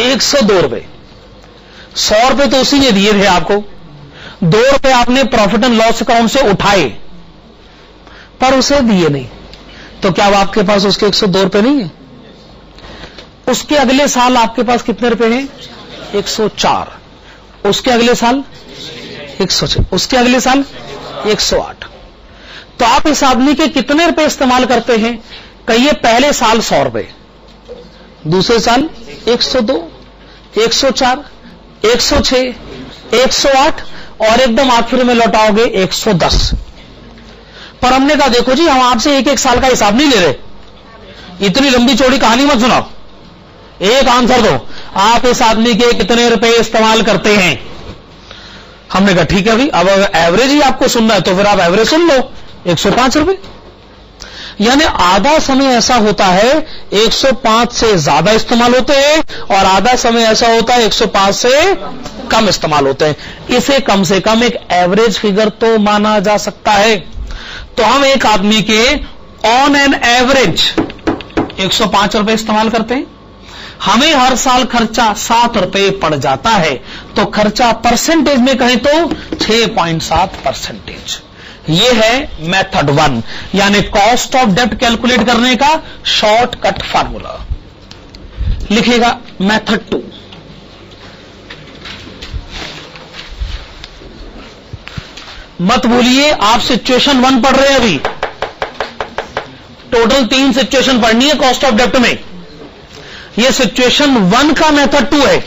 102 रुपए। 100 रुपए तो उसी ने दिए थे आपको, 2 रुपए आपने प्रॉफिट एंड लॉस अकाउंट से उठाए पर उसे दिए नहीं। तो क्या अब आपके पास उसके 102 रुपए नहीं है? उसके अगले साल आपके पास कितने रुपए हैं? 104। उसके अगले साल 106, उसके अगले साल 108। तो आप इस आदमी के कितने रुपए इस्तेमाल करते हैं? कहिए पहले साल 100 रुपए, दूसरे साल 102, 104, 106, 108 और एकदम आखिर में लौटाओगे 110। पर हमने कहा देखो जी, हम आपसे एक एक साल का हिसाब नहीं ले रहे, इतनी लंबी चौड़ी कहानी मत सुनाओ, एक आंसर दो, आप इस आदमी के कितने रुपए इस्तेमाल करते हैं? हमने कहा ठीक है भाई, अब एवरेज ही आपको सुनना है तो फिर आप एवरेज सुन लो, 105 रुपए। यानी आधा समय ऐसा होता है 105 से ज्यादा इस्तेमाल होते हैं और आधा समय ऐसा होता है 105 से कम इस्तेमाल होते हैं। इसे कम से कम एक एवरेज फिगर तो माना जा सकता है। तो हम एक आदमी के ऑन एन एवरेज 105 रुपए इस्तेमाल करते हैं, हमें हर साल खर्चा 7 रुपए पड़ जाता है, तो खर्चा परसेंटेज में कहें तो 6.7%। ये है मेथड 1, यानी कॉस्ट ऑफ डेब्ट कैलकुलेट करने का शॉर्टकट फार्मूला। लिखेगा मेथड 2। मत भूलिए आप सिचुएशन 1 पढ़ रहे हैं, अभी टोटल 3 सिचुएशन पढ़नी है कॉस्ट ऑफ डेब्ट में। यह सिचुएशन 1 का मेथड 2 है।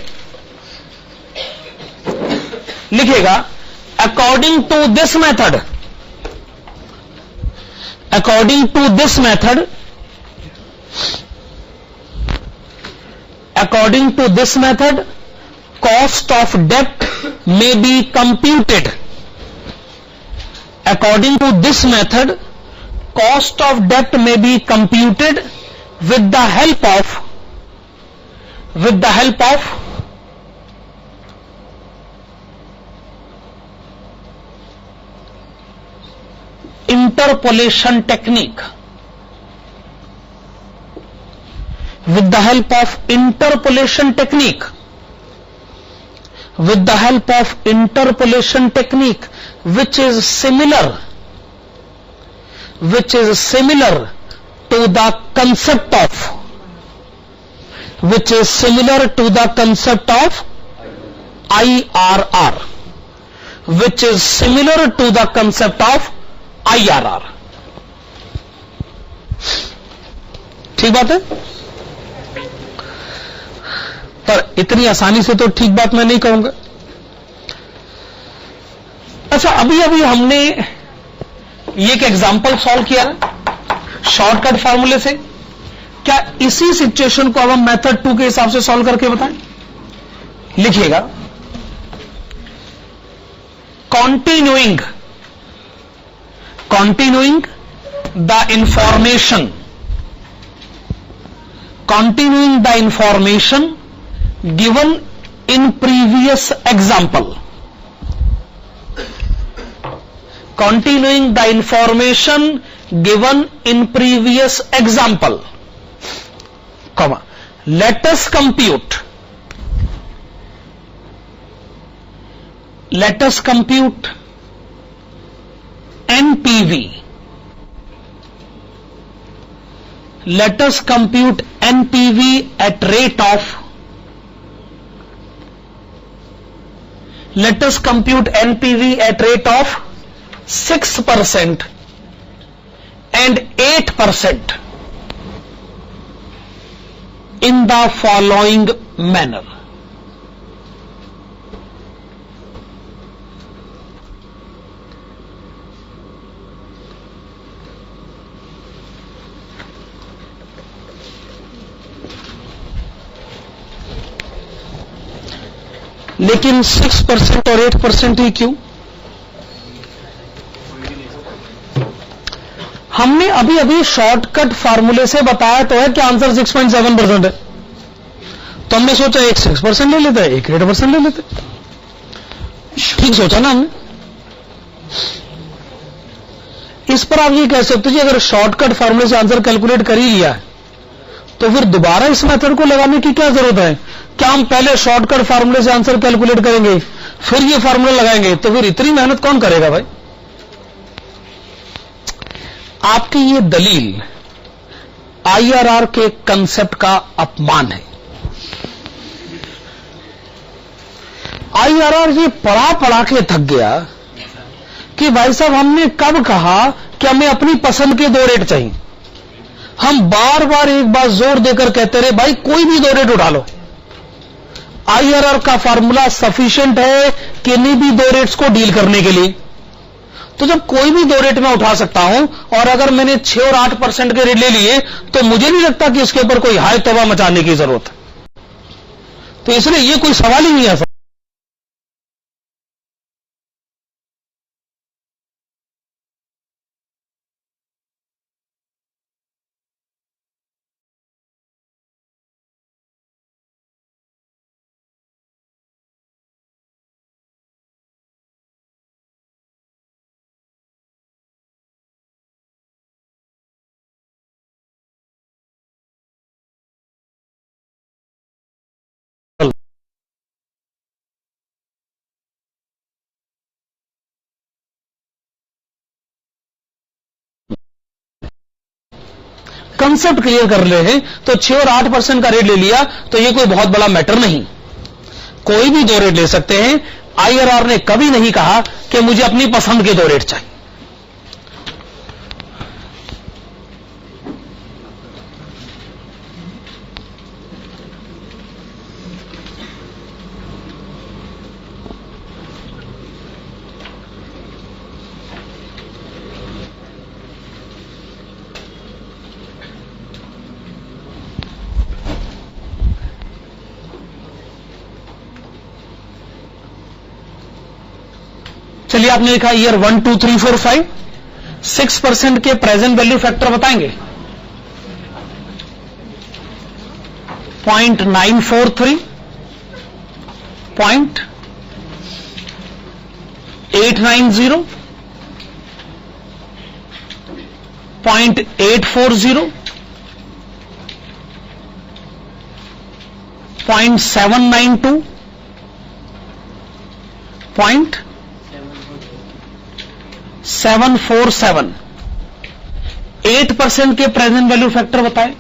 लिखेगा according to this method, according to this method, cost of debt may be computed. According to this method, cost of debt may be computed with the help of interpolation technique. With the help of interpolation technique, which is similar to the concept of IRR, IRR। ठीक बात है, पर इतनी आसानी से तो ठीक बात मैं नहीं कहूंगा। अच्छा, अभी हमने ये एक एग्जांपल सॉल्व किया शॉर्टकट फार्मूले से। क्या इसी सिचुएशन को अब हम मेथड 2 के हिसाब से सॉल्व करके बताएं? लिखिएगा continuing the information given in previous example. Continuing the information given in previous example, comma, let us compute NPV. let us compute NPV at rate of 6% and 8% in the following manner. लेकिन 6% और 8% ही क्यों? हमने अभी अभी shortcut फार्मूले से बताया तो है कि आंसर 6.7% है, तो हमने सोचा एक 6% ले लेते हैं, एक 8% ले लेते। ठीक सोचा ना हमने। इस पर आप ये कह सकते हो कि अगर शॉर्टकट फार्मूले से आंसर कैलकुलेट कर ही लिया है तो फिर दोबारा इस मेथड को लगाने की क्या जरूरत है? क्या हम पहले शॉर्टकट फार्मूले से आंसर कैलकुलेट करेंगे फिर ये फार्मूला लगाएंगे? तो फिर इतनी मेहनत कौन करेगा भाई? आपकी ये दलील आईआरआर के कंसेप्ट का अपमान है। आईआरआर ये पढ़ा पढ़ा के थक गया कि भाई साहब हमने कब कहा कि हमें अपनी पसंद के 2 रेट चाहिए। हम बार बार एक बार जोर देकर कहते रहे भाई कोई भी 2 रेट उठा लो। आईआरआर का फार्मूला सफिशिएंट है किन्हीं भी 2 रेट्स को डील करने के लिए। तो जब कोई भी 2 रेट मैं उठा सकता हूं और अगर मैंने 6 और 8% के रेट ले लिए तो मुझे नहीं लगता कि इसके ऊपर कोई हाय तौबा मचाने की जरूरत है। तो इसलिए ये कोई सवाल ही नहीं है। कंसेप्ट क्लियर कर ले हैं तो 6 और 8% का रेट ले लिया तो ये कोई बहुत बड़ा मैटर नहीं। कोई भी 2 रेट ले सकते हैं। आईआरआर ने कभी नहीं कहा कि मुझे अपनी पसंद के 2 रेट चाहिए। चलिए आपने लिखा ईयर 1 2 3 4 5 6% के प्रेजेंट वैल्यू फैक्टर बताएंगे 0.943 0.890 0.840 0.792 0.747 8% के प्रेजेंट वैल्यू फैक्टर बताएं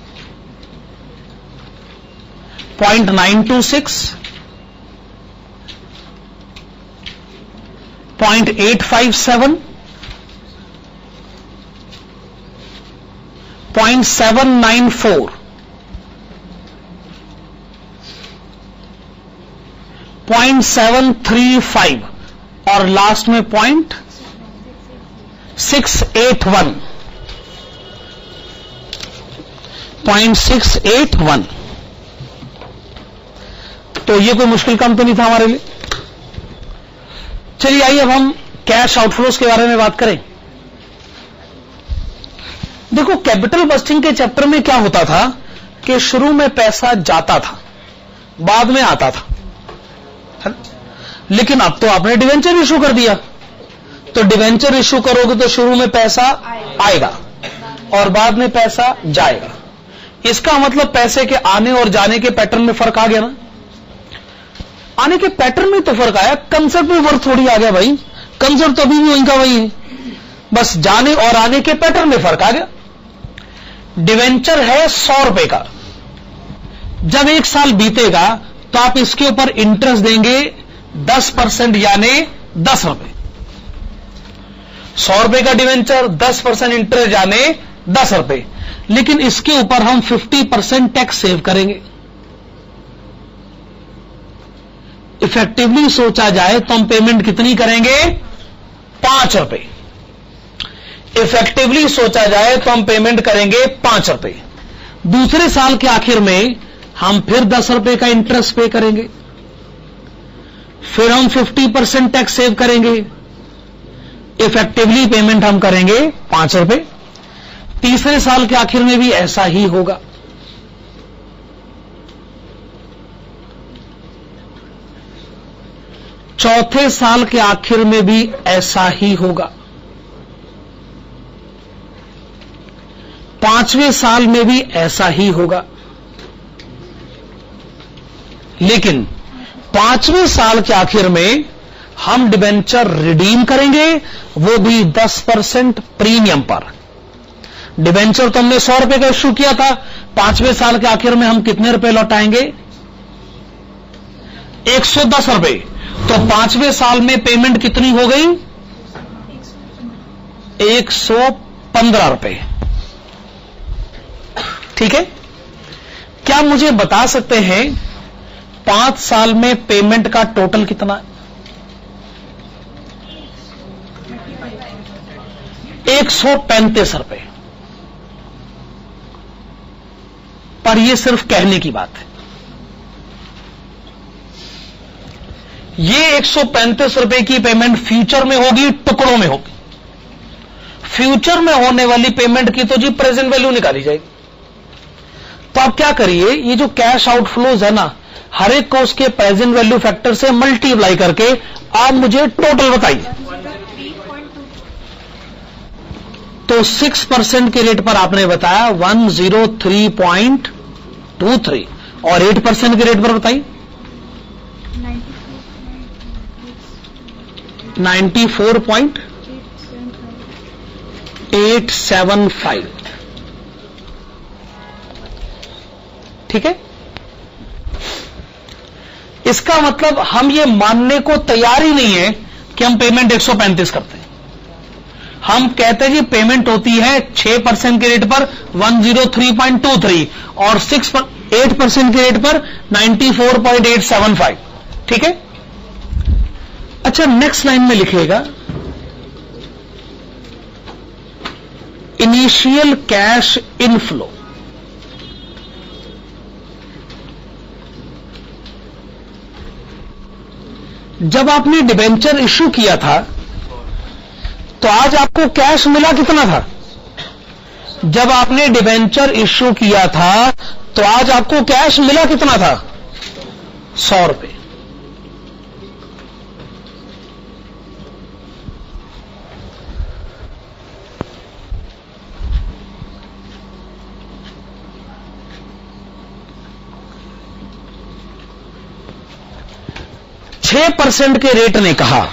0.926 0.857 0.794 0.735 और लास्ट में 0.681 0.681। तो ये कोई मुश्किल काम तो नहीं था हमारे लिए। चलिए आइए अब हम कैश आउटफ्लोज के बारे में बात करें। देखो कैपिटल बस्टिंग के चैप्टर में क्या होता था कि शुरू में पैसा जाता था बाद में आता था, लेकिन अब तो आपने डिवेंचर इशू कर दिया, तो डिवेंचर इशू करोगे तो शुरू में पैसा आएगा और बाद में पैसा जाएगा। इसका मतलब पैसे के आने और जाने के पैटर्न में फर्क आ गया ना। आने के पैटर्न में तो फर्क आया, कंसेप्ट में फर्क थोड़ी आ गया भाई। कंसेप्ट तो अभी भी वहीं का वही है, बस जाने और आने के पैटर्न में फर्क आ गया। डिवेंचर है 100 रुपए का। जब 1 साल बीतेगा तो आप इसके ऊपर इंटरेस्ट देंगे 10% यानी 10 रुपए। 100 रुपए का डिवेंचर, 10% इंटरेस्ट यानी 10 रुपए। लेकिन इसके ऊपर हम 50% टैक्स सेव करेंगे। इफेक्टिवली सोचा जाए तो हम पेमेंट कितनी करेंगे? 5 रुपए। इफेक्टिवली सोचा जाए तो हम पेमेंट करेंगे 5 रुपए। दूसरे साल के आखिर में हम फिर 10 रुपए का इंटरेस्ट पे करेंगे, फिर हम 50% टैक्स सेव करेंगे। इफेक्टिवली पेमेंट हम करेंगे 5 रुपए। तीसरे साल के आखिर में भी ऐसा ही होगा। चौथे साल के आखिर में भी ऐसा ही होगा। पांचवें साल में भी ऐसा ही होगा। लेकिन पांचवें साल के आखिर में हम डिबेंचर रिडीम करेंगे, वो भी 10% प्रीमियम पर। डिबेंचर तो हमने 100 रुपए का इश्यू किया था, पांचवें साल के आखिर में हम कितने रुपए लौटाएंगे? 110 रुपए। तो पांचवें साल में पेमेंट कितनी हो गई? 115 रुपए। ठीक है। क्या मुझे बता सकते हैं 5 साल में पेमेंट का टोटल कितना? 135 रुपए। पर यह सिर्फ कहने की बात है। ये 135 रुपए की पेमेंट फ्यूचर में होगी, टुकड़ों में होगी। फ्यूचर में होने वाली पेमेंट की तो जी प्रेजेंट वैल्यू निकाली जाएगी। तो आप क्या करिए, ये जो कैश आउटफ्लोज है ना, हर एक को उसके प्रेजेंट वैल्यू फैक्टर से मल्टीप्लाई करके आप मुझे टोटल बताइए। तो 6% के रेट पर आपने बताया 103.23 और 8% के रेट पर बताइए 94.875। ठीक है। इसका मतलब हम ये मानने को तैयार ही नहीं है कि हम पेमेंट 135 करते हैं। हम कहते हैं जी पेमेंट होती है 6% के रेट पर 103.23 और 8% के रेट पर 94.875। ठीक है। अच्छा, नेक्स्ट लाइन में लिखिएगा इनिशियल कैश इनफ्लो। जब आपने डिबेंचर इश्यू किया था तो आज आपको कैश मिला कितना था? जब आपने डिबेंचर इश्यू किया था तो आज आपको कैश मिला कितना था? 100 रुपए। %6 के रेट ने कहा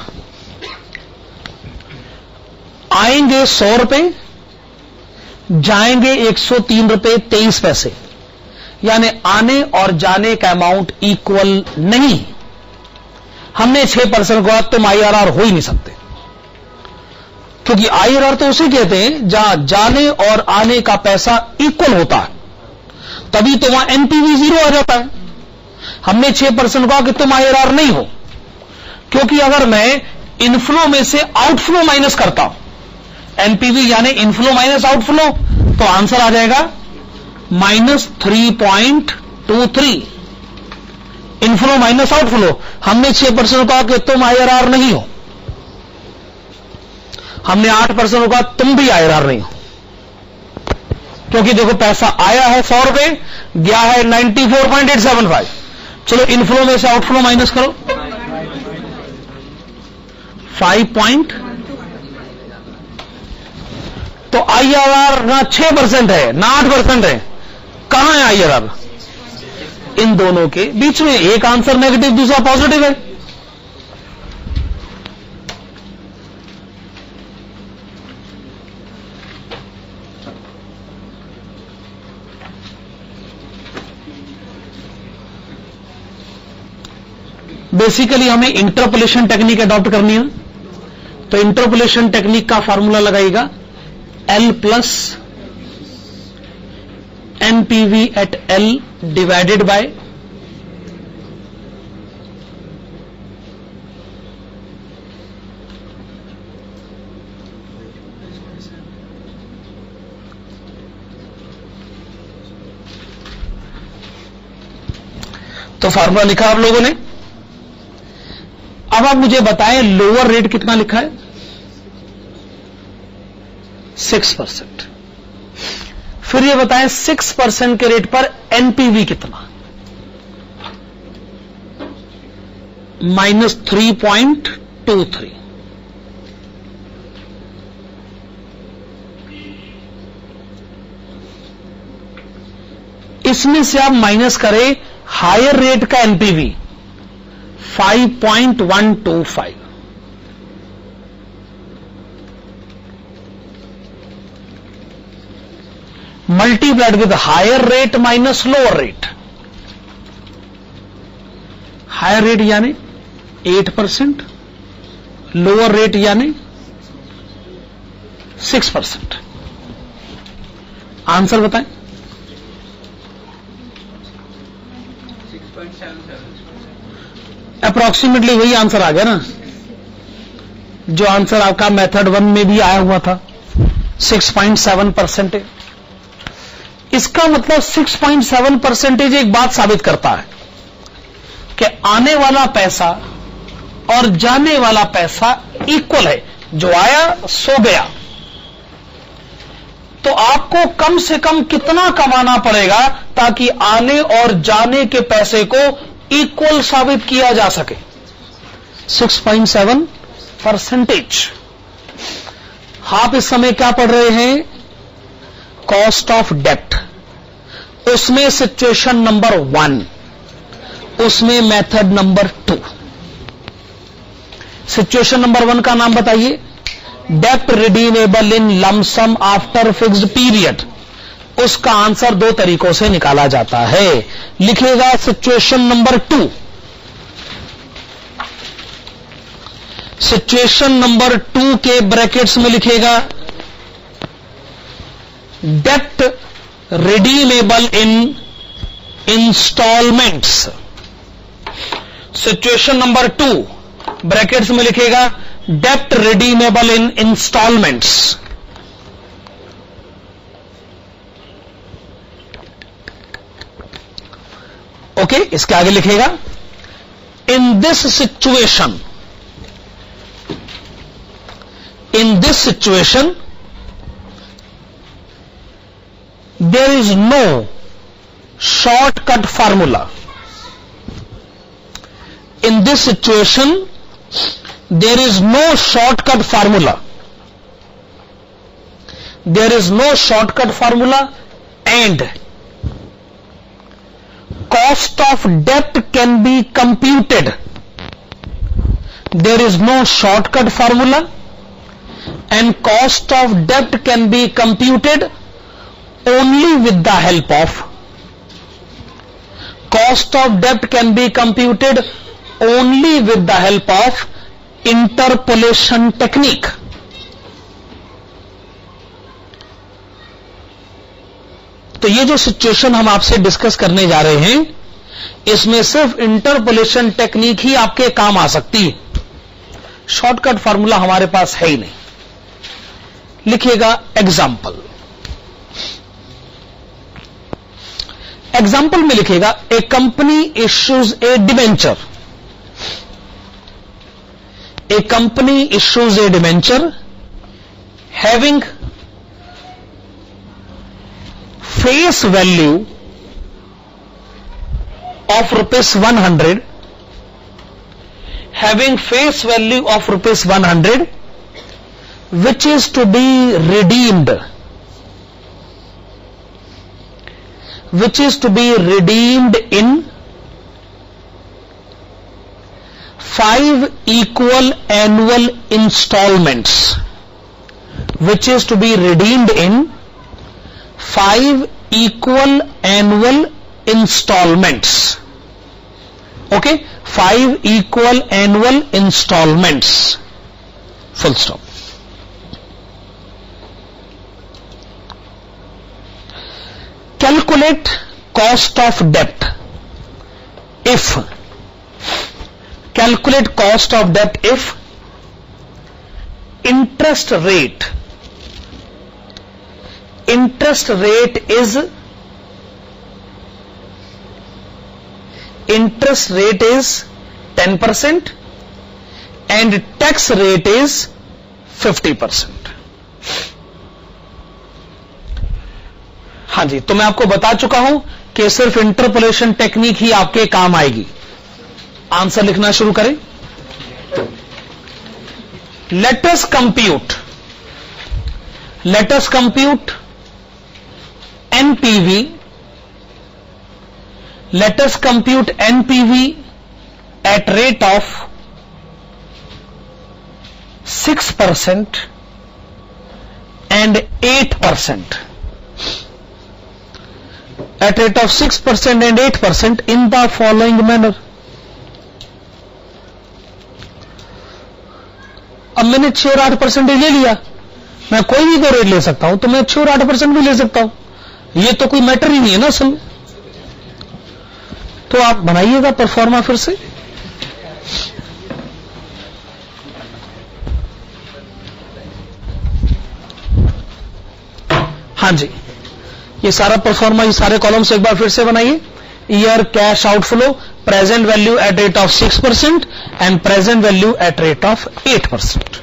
आएंगे 100 रुपए, जाएंगे 103 रुपए 23 पैसे, यानी आने और जाने का अमाउंट इक्वल नहीं। हमने 6% कहा, तुम IRR हो ही नहीं सकते, क्योंकि IRR तो उसे कहते हैं जहां जाने और आने का पैसा इक्वल होता है, तभी तो वहां NPV 0 आ जाता है। हमने 6% कहा कि तुम IRR नहीं हो, क्योंकि अगर मैं इनफ्लो में से आउटफ्लो माइनस करता हूं, NPV यानी इनफ्लो माइनस आउटफ्लो, तो आंसर आ जाएगा -3.23। Inflow minus outflow. हमने 6% कहा कि तुम IRR नहीं हो, हमने 8% कहा तुम भी IRR नहीं हो, क्योंकि देखो पैसा आया है 100 रुपए, गया है 94.875। चलो इनफ्लो में से आउटफ्लो माइनस करो, 5. तो IRR ना 6% है ना 8% है। कहां है IRR? इन दोनों के बीच में। एक आंसर नेगेटिव, दूसरा पॉजिटिव है। बेसिकली हमें इंटरपोलेशन टेक्निक अडॉप्ट करनी है। तो इंटरपोलेशन टेक्निक का फॉर्मूला लगाएगा L plus NPV at L divided by तो फार्मूला लिखा आप लोगों ने। अब आप मुझे बताएं लोअर रेट कितना लिखा है? 6%। फिर ये बताएं 6% के रेट पर एनपीवी कितना? -3.23। इसमें से आप माइनस करें हायर रेट का NPV 5.125, multiplied with higher rate minus lower rate. Higher rate यानी 8%, लोअर रेट यानी 6%। आंसर बताएं। अप्रोक्सीमेटली वही आंसर आ गया ना जो आंसर आपका मेथड 1 में भी आया हुआ था, 6.7%। इसका मतलब 6.7% एक बात साबित करता है कि आने वाला पैसा और जाने वाला पैसा इक्वल है, जो आया सो गया। तो आपको कम से कम कितना कमाना पड़ेगा ताकि आने और जाने के पैसे को इक्वल साबित किया जा सके? 6.7%। आप इस समय क्या पढ़ रहे हैं? कॉस्ट ऑफ डेप्ट। उसमें सिचुएशन नंबर 1, उसमें मेथड नंबर 2। सिचुएशन नंबर 1 का नाम बताइए। डेप्ट redeemable in lump sum after fixed period. उसका आंसर 2 तरीकों से निकाला जाता है। लिखेगा सिचुएशन नंबर 2। सिचुएशन नंबर 2 के ब्रैकेट्स में लिखेगा डेप्ट redeemable in instalments. Situation number 2 brackets में लिखेगा डेप्ट रिडीमेबल इन इंस्टॉलमेंट्स। ओके, इसके आगे लिखेगा in this situation there is no shortcut formula. In this situation there is no shortcut formula. There is no shortcut formula and cost of debt can be computed. There is no shortcut formula and cost of debt can be computed only with the help of interpolation technique. तो ये जो situation हम आपसे discuss करने जा रहे हैं, इसमें सिर्फ इंटरपोलेशन टेक्निक ही आपके काम आ सकती है। शॉर्टकट फार्मूला हमारे पास है ही नहीं। लिखिएगा एग्जाम्पल। एग्जाम्पल में लिखेगा a company issues a debenture. A company issues a debenture having face value of ₹100, having face value of ₹100, which is to be redeemed in 5 equal annual installments. Which is to be redeemed in 5 equal annual installments. Okay, 5 equal annual instalments, full stop. Calculate cost of डेप्ट if, calculate cost of debt if interest rate is 10% and tax rate is 50%। हाँ जी, तो मैं आपको बता चुका हूं कि सिर्फ इंटरपोलेशन टेक्निक ही आपके काम आएगी। आंसर लिखना शुरू करें। Let us compute NPV, let us compute NPV at rate of 6% and 8%. At rate of 6% and 8% in the following manner. अब मैंने 6 और 8% ले लिया, मैं कोई भी तो रेट ले सकता हूं, तो मैं 6 और 8% भी ले सकता हूं, ये तो कोई मैटर ही नहीं है ना असल। तो आप बनाइएगा परफॉर्मा फिर से। हाँ जी, ये सारा परफॉर्मा, ये सारे कॉलम्स एक बार फिर से बनाइए। Year cash outflow, present value eight rate of 6% and present value eight rate of 8%।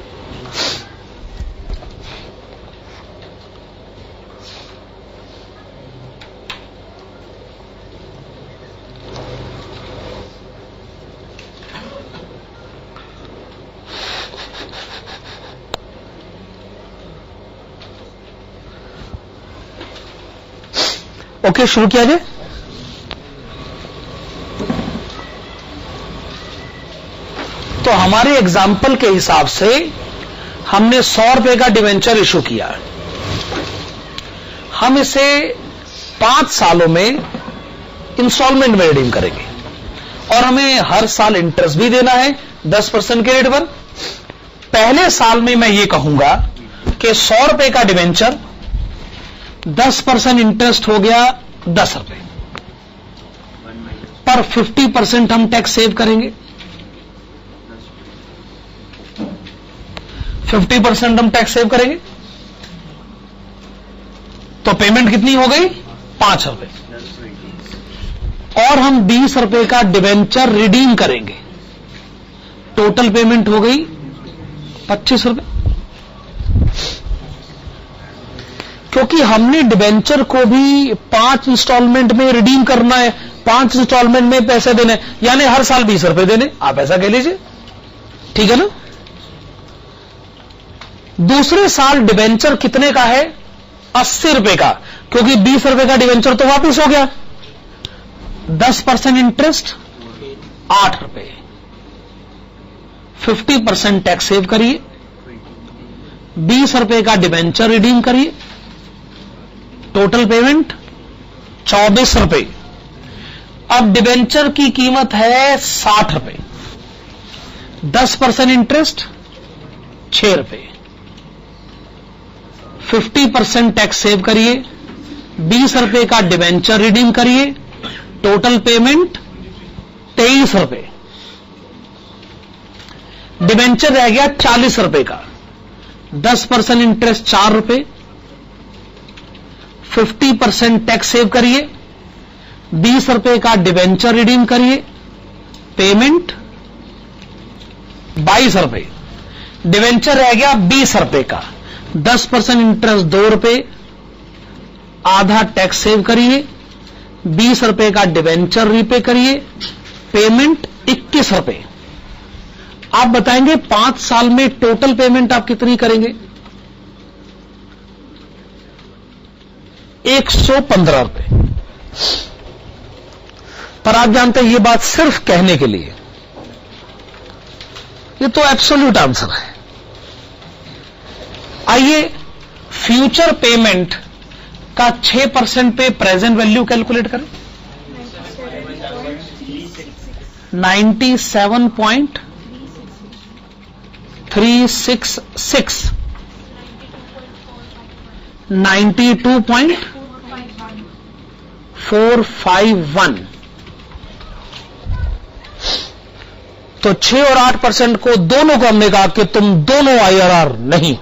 Okay, शुरू किया जाए। तो हमारे एग्जाम्पल के हिसाब से हमने 100 रुपए का डिवेंचर इशू किया, हम इसे 5 सालों में इंस्टॉलमेंट में रिडीम करेंगे और हमें हर साल इंटरेस्ट भी देना है 10% के रेट पर। पहले साल में मैं ये कहूंगा कि 100 रुपए का डिवेंचर 10% इंटरेस्ट हो गया 10 रुपए पर 50% हम टैक्स सेव करेंगे। 50% हम टैक्स सेव करेंगे तो पेमेंट कितनी हो गई? 5 रुपए। और हम 20 रुपए का डिवेंचर रिडीम करेंगे, टोटल पेमेंट हो गई 25 रुपए। क्योंकि हमने डिवेंचर को भी 5 इंस्टॉलमेंट में रिडीम करना है, 5 इंस्टॉलमेंट में पैसे देने, यानी हर साल 20 रुपए देने। आप ऐसा कह लीजिए, ठीक है ना। दूसरे साल डिवेंचर कितने का है? 80 रुपए का, क्योंकि 20 रुपए का डिवेंचर तो वापस हो गया। 10% इंटरेस्ट 8 रुपए, 50% टैक्स सेव करिए, 20 रुपए का डिवेंचर रिडीम करिए, टोटल पेमेंट 24 रुपए। अब डिवेंचर की कीमत है 60 रुपए, 10% इंटरेस्ट 6 रुपए, 50% टैक्स सेव करिए, 20 रुपए का डिवेंचर रिडीम करिए, टोटल पेमेंट 23 रुपए। डिवेंचर रह गया 40 रुपए का, 10% इंटरेस्ट 4 रुपए, 50% टैक्स सेव करिए, 20 रुपए का डिवेंचर रिडीम करिए, पेमेंट 22 रुपए। डिवेंचर रह गया 20 रुपए का, 10% इंटरेस्ट 2 रुपए, आधा टैक्स सेव करिए, 20 रुपए का डिवेंचर रीपे करिए, पेमेंट 21 रुपए। आप बताएंगे 5 साल में टोटल पेमेंट आप कितनी करेंगे? 115 रुपए। पर आप जानते हैं ये बात सिर्फ कहने के लिए, ये तो एब्सोल्यूट आंसर है। आइए फ्यूचर पेमेंट का 6% पे प्रेजेंट वैल्यू कैलकुलेट करें। 97.366, 92.451। तो 6 और 8% को दोनों को हमने कहा कि तुम दोनों आईआरआर नहीं।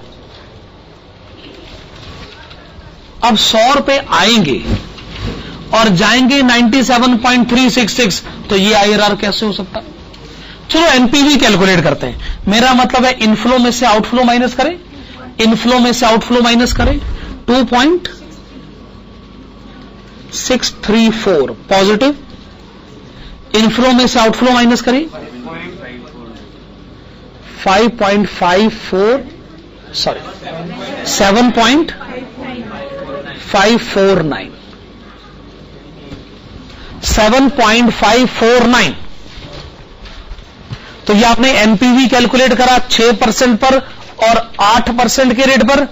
अब 100 रुपए आएंगे और जाएंगे 97.366, तो ये आईआरआर कैसे हो सकता? चलो एनपीवी कैलकुलेट करते हैं। मेरा मतलब है इनफ्लो में से आउटफ्लो माइनस करें, इनफ्लो में से आउटफ्लो माइनस करें। 2.634 पॉजिटिव, इनफ्लो में से आउटफ्लो माइनस करें 5.54, सॉरी 7.549, 7.549। तो ये आपने एनपीवी कैलकुलेट करा 6% पर और 8% के रेट पर।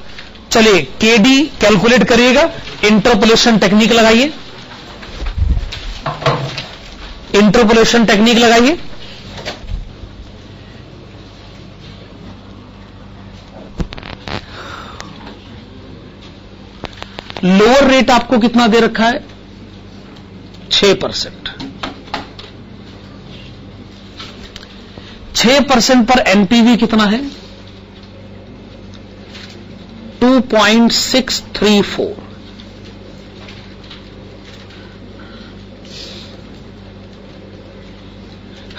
चलिए केडी कैलकुलेट करिएगा, इंटरपोलेशन टेक्निक लगाइए, इंटरपोलेशन टेक्निक लगाइए। लोअर रेट आपको कितना दे रखा है? 6%। 6% पर एनपीवी कितना है? 2.634।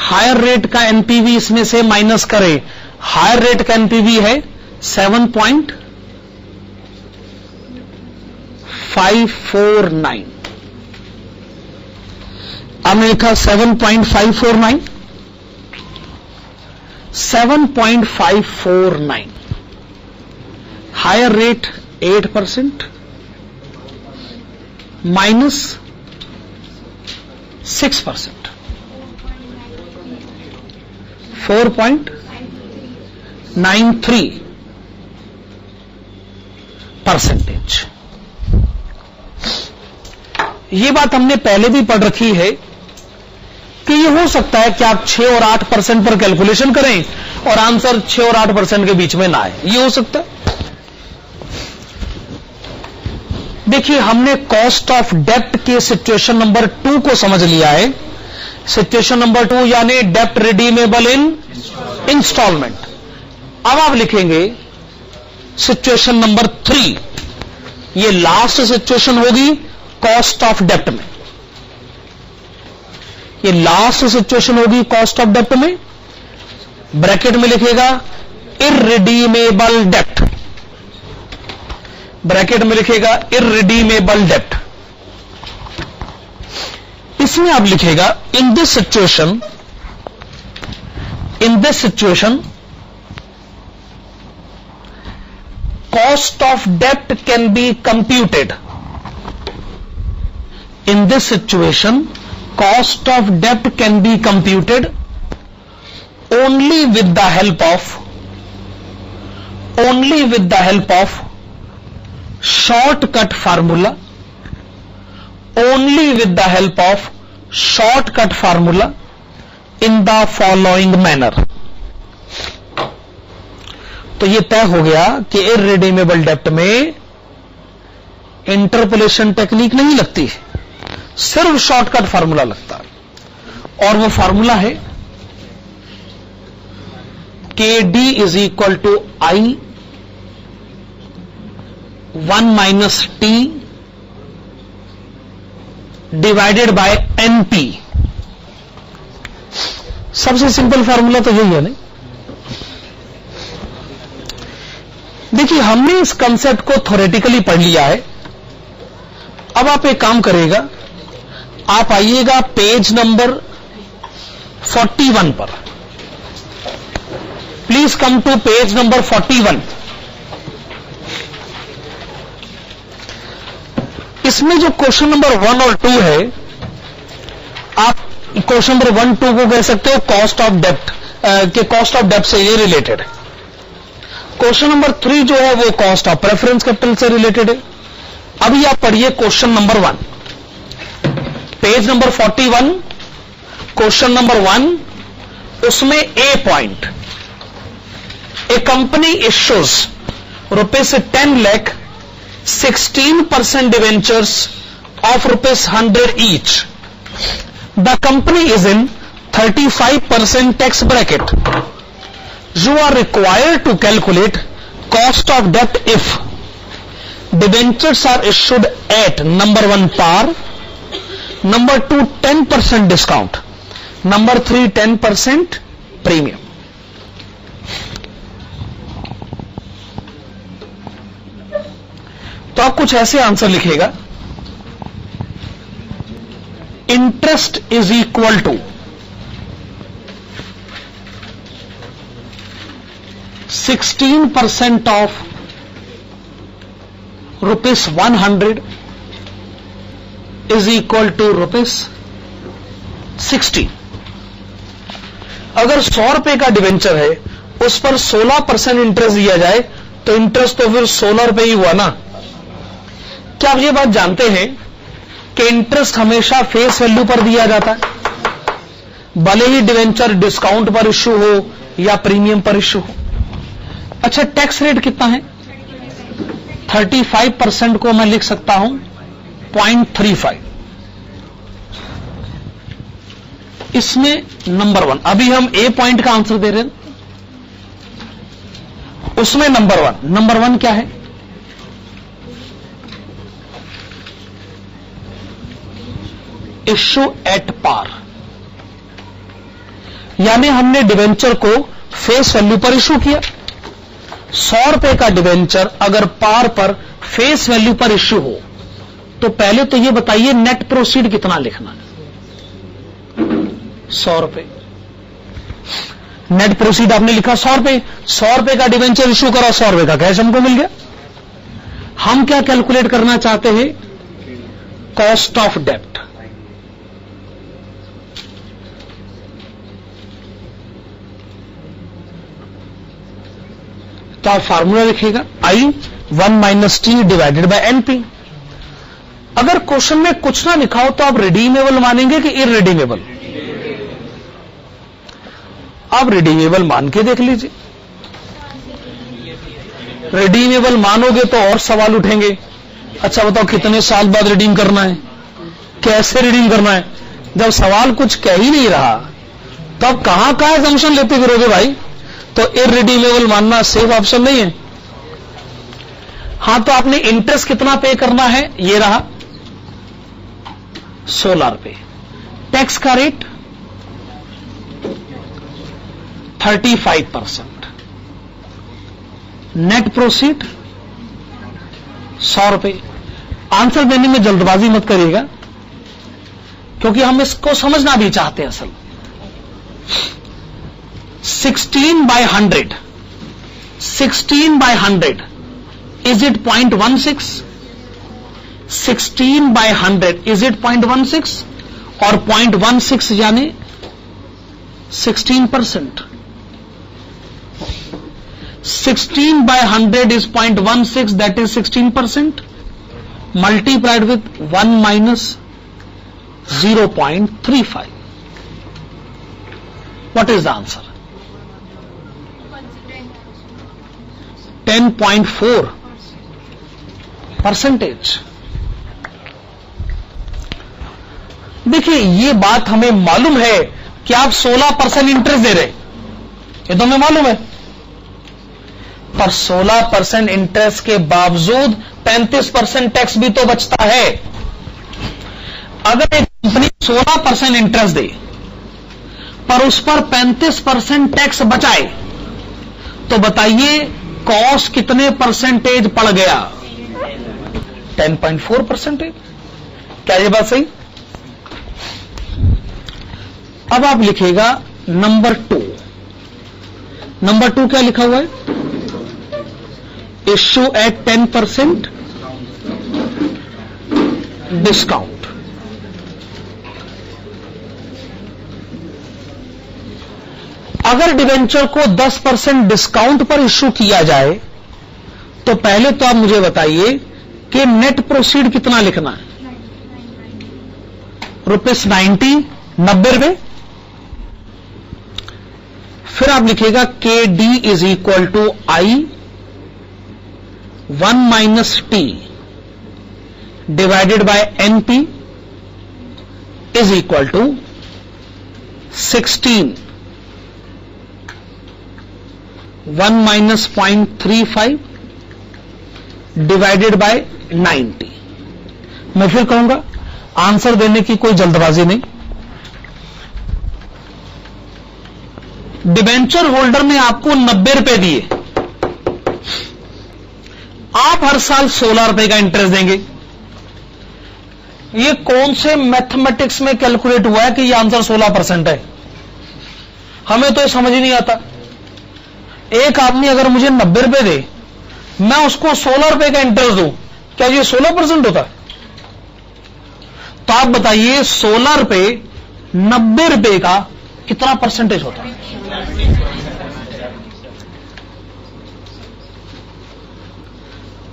हायर रेट का एनपीवी इसमें से माइनस करें, हायर रेट का एनपीवी है 7.549। हमने लिखा 7.549, 7.549। Higher rate 8% minus 6%, 4.93%। ये बात हमने पहले भी पढ़ रखी है कि ये हो सकता है कि आप 6 और 8% पर कैलकुलेशन करें और आंसर 6 और 8% के बीच में ना आए, ये हो सकता है। देखिए हमने कॉस्ट ऑफ डेप्ट के सिचुएशन नंबर 2 को समझ लिया है। सिचुएशन नंबर 2 यानी डेप्ट रिडीमेबल इन इंस्टॉलमेंट। अब आप लिखेंगे सिचुएशन नंबर 3, ये लास्ट सिचुएशन होगी कॉस्ट ऑफ डेप्ट में, ये लास्ट सिचुएशन होगी कॉस्ट ऑफ डेप्ट में। ब्रैकेट में लिखेगा इररिडीमेबल डेप्ट, ब्रैकेट में लिखेगा इररिडीमेबल डेप्ट। इसमें आप लिखेगा in this situation cost of डेप्ट can be computed. In this situation cost of debt can be computed only with the help of shortcut formula, only with the help of shortcut formula in the following manner। तो ये तय हो गया कि irredeemable डेप्ट में interpolation technique नहीं लगती, सिर्फ शॉर्टकट फार्मूला लगता है, और वो फार्मूला है KD is equal to I 1 minus T divided by NP। सबसे सिंपल फार्मूला तो यही है नहीं। देखिए हमने इस कंसेप्ट को थ्योरेटिकली पढ़ लिया है। अब आप एक काम करेगा, आप आइएगा पेज नंबर 41 पर। Please come to page number 41। इसमें जो क्वेश्चन नंबर 1 और 2 है, आप क्वेश्चन नंबर 1, 2 को कह सकते हो कॉस्ट ऑफ डेप्ट के कॉस्ट ऑफ डेप्ट से ये रिलेटेड है। क्वेश्चन नंबर 3 जो है वो कॉस्ट ऑफ प्रेफरेंस कैपिटल से रिलेटेड है। अभी आप पढ़िए question number 1। Page number 41, question number 1, उसमें ए point, A company issues ₹10 lakh 16% debentures of ₹100 each. The company is in 35% tax bracket. You are required to calculate cost of debt if debentures are issued at number 1 par, number 2 10% discount, number 3 10% premium. तो आप कुछ ऐसे answer लिखेगा, interest is equal to 16% of ₹100 is equal to ₹60. अगर 100 रुपए का debenture है, उस पर 16% इंटरेस्ट दिया जाए तो इंटरेस्ट तो फिर 16 रुपए ही हुआ ना. क्या आप ये बात जानते हैं कि इंटरेस्ट हमेशा फेस वैल्यू पर दिया जाता है, भले ही डिवेंचर डिस्काउंट पर इश्यू हो या प्रीमियम पर इश्यू हो. अच्छा, टैक्स रेट कितना है? 35% को मैं लिख सकता हूं 0.35. इसमें नंबर 1, अभी हम ए पॉइंट का आंसर दे रहे हैं, उसमें नंबर 1 क्या है? इश्यू एट पार, यानी हमने डिवेंचर को फेस वैल्यू पर इश्यू किया. 100 रुपए का डिवेंचर अगर पार पर फेस वैल्यू पर इश्यू हो तो पहले तो यह बताइए नेट प्रोसीड कितना लिखना है. 100 रुपए नेट प्रोसीड आपने लिखा 100 रुपए. 100 रुपए का डिवेंचर इश्यू करा, 100 रुपए का कैश हमको मिल गया. हम क्या कैलकुलेट करना चाहते हैं? कॉस्ट ऑफ डेप्ट. तो आप फार्मूला लिखेगा I1 - T divided by NP. अगर क्वेश्चन में कुछ ना लिखा हो तो आप रिडीमेबल मानेंगे कि इररिडीमेबल? आप रिडीमेबल मान के देख लीजिए. रिडीमेबल मानोगे तो और सवाल उठेंगे. अच्छा बताओ कितने साल बाद रिडीम करना है, कैसे रिडीम करना है? जब सवाल कुछ कह ही नहीं रहा तो आप कहां असम्पशन लेते फिरोगे भाई? तो इररिडीमेबल मानना सेफ ऑप्शन नहीं है. हां, तो आपने इंटरेस्ट कितना पे करना है? ये रहा 16 रुपए. टैक्स का रेट 35%. नेट प्रोसीड 100 रुपए. आंसर देने में जल्दबाजी मत करिएगा, क्योंकि हम इसको समझना भी चाहते हैं. असल 16/100 is it 0.16? 16/100 is it 0.16 और 0.16 यानी 16%. 16/100 is 0.16, that is 16%, multiplied with 1 minus 0.35. What is the answer? 10.4%. देखिए, ये बात हमें मालूम है कि आप 16% इंटरेस्ट दे रहे हैं, ये तो हमें मालूम है. पर 16% इंटरेस्ट के बावजूद 35% टैक्स भी तो बचता है. अगर एक कंपनी 16% इंटरेस्ट दे पर उस पर 35% टैक्स बचाए तो बताइए कॉस्ट कितने परसेंटेज पड़ गया? 10.4%. क्या ये बात सही? अब आप लिखेगा नंबर 2. नंबर 2 क्या लिखा हुआ है? Issue at 10% discount. अगर डिवेंचर को 10% डिस्काउंट पर इश्यू किया जाए तो पहले तो आप मुझे बताइए कि नेट प्रोसीड कितना लिखना है? ₹90, 90 रुपए। फिर आप लिखिएगा KD is equal to I 1 minus T divided by NP is equal to 16 1 minus 0.35 divided by 90। मैं फिर कहूंगा, आंसर देने की कोई जल्दबाजी नहीं। डिबेंचर होल्डर ने आपको 90 रुपए दिए, आप हर साल 16 रुपए का इंटरेस्ट देंगे। ये कौन से मैथमेटिक्स में कैलकुलेट हुआ है कि ये आंसर 16% है? हमें तो ये समझ ही नहीं आता। एक आदमी अगर मुझे 90 रुपए दे, मैं उसको 16 रुपए का इंटरेस्ट दूं, क्या ये 16% होता? तो आप बताइए 16 रुपए 90 रुपए का कितना परसेंटेज होता है?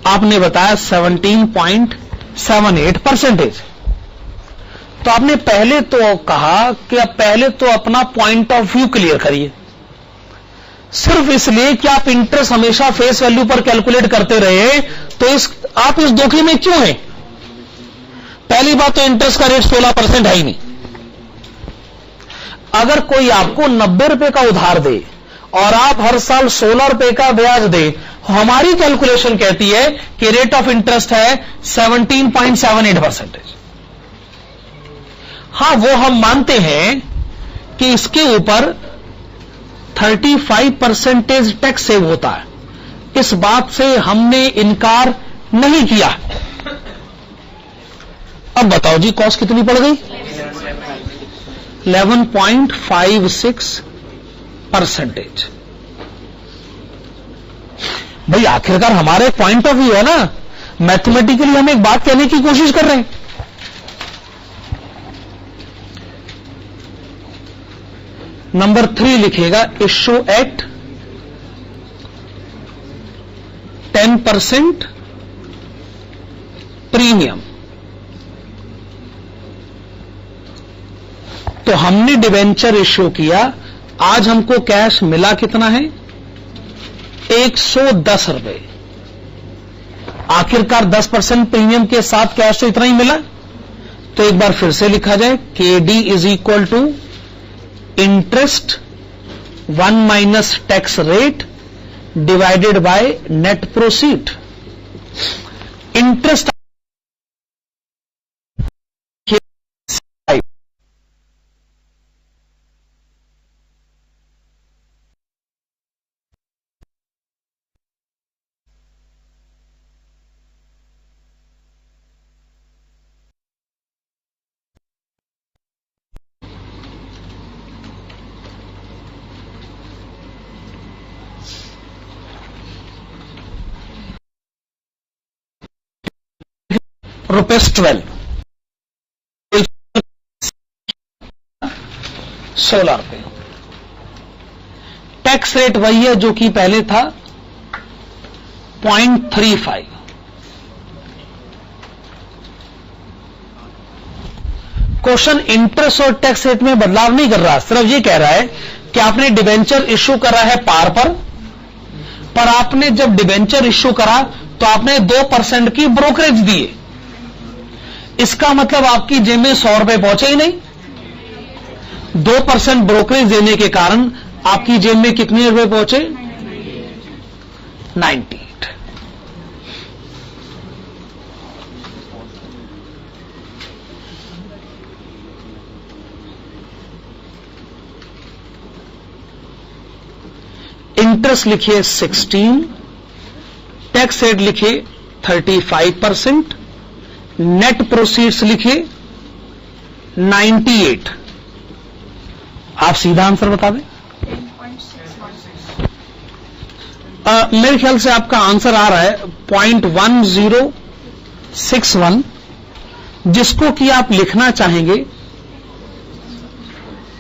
आपने बताया 17.78%। तो आपने पहले तो कहा कि आप पहले तो अपना पॉइंट ऑफ व्यू क्लियर करिए। सिर्फ इसलिए कि आप इंटरेस्ट हमेशा फेस वैल्यू पर कैलकुलेट करते रहे, तो आप इस धोखे में क्यों हैं? पहली बात तो इंटरेस्ट का रेट 16% है ही नहीं। अगर कोई आपको 90 रुपए का उधार दे और आप हर साल 16 रुपए का ब्याज दे, हमारी कैलकुलेशन कहती है कि रेट ऑफ इंटरेस्ट है 17.78%। हां, वो हम मानते हैं कि इसके ऊपर 35% टैक्स सेव होता है, इस बात से हमने इनकार नहीं किया। अब बताओ जी, कॉस्ट कितनी पड़ गई? 11.56%। भाई आखिरकार हमारे पॉइंट ऑफ व्यू है ना, मैथमेटिकली हम एक बात कहने की कोशिश कर रहे हैं। नंबर 3 लिखिएगा, इश्यू एट 10% प्रीमियम। तो हमने डिवेंचर इश्यू किया, आज हमको कैश मिला कितना है? 110 रुपए। आखिरकार 10% प्रीमियम के साथ कैश तो इतना ही मिला। तो एक बार फिर से लिखा जाए, KD is equal to interest 1 minus tax rate divided by net proceed. Interest ₹12, 16 रुपए। टैक्स रेट वही है जो कि पहले था 0.35। क्वेश्चन इंटरेस्ट और टैक्स रेट में बदलाव नहीं कर रहा, सिर्फ ये कह रहा है कि आपने डिबेंचर इश्यू करा है पार पर आपने जब डिबेंचर इश्यू करा तो आपने 2% की ब्रोकरेज दिए। इसका मतलब आपकी जेब में 100 रुपए पहुंचे ही नहीं। 2% ब्रोकरेज देने के कारण आपकी जेब में कितने रुपए पहुंचे? 98। इंटरेस्ट लिखिए 16, टैक्स रेट लिखिए 35%, नेट प्रोसीड्स लिखिए 98। आप सीधा आंसर बता दें। मेरे ख्याल से आपका आंसर आ रहा है 0.1061, जिसको कि आप लिखना चाहेंगे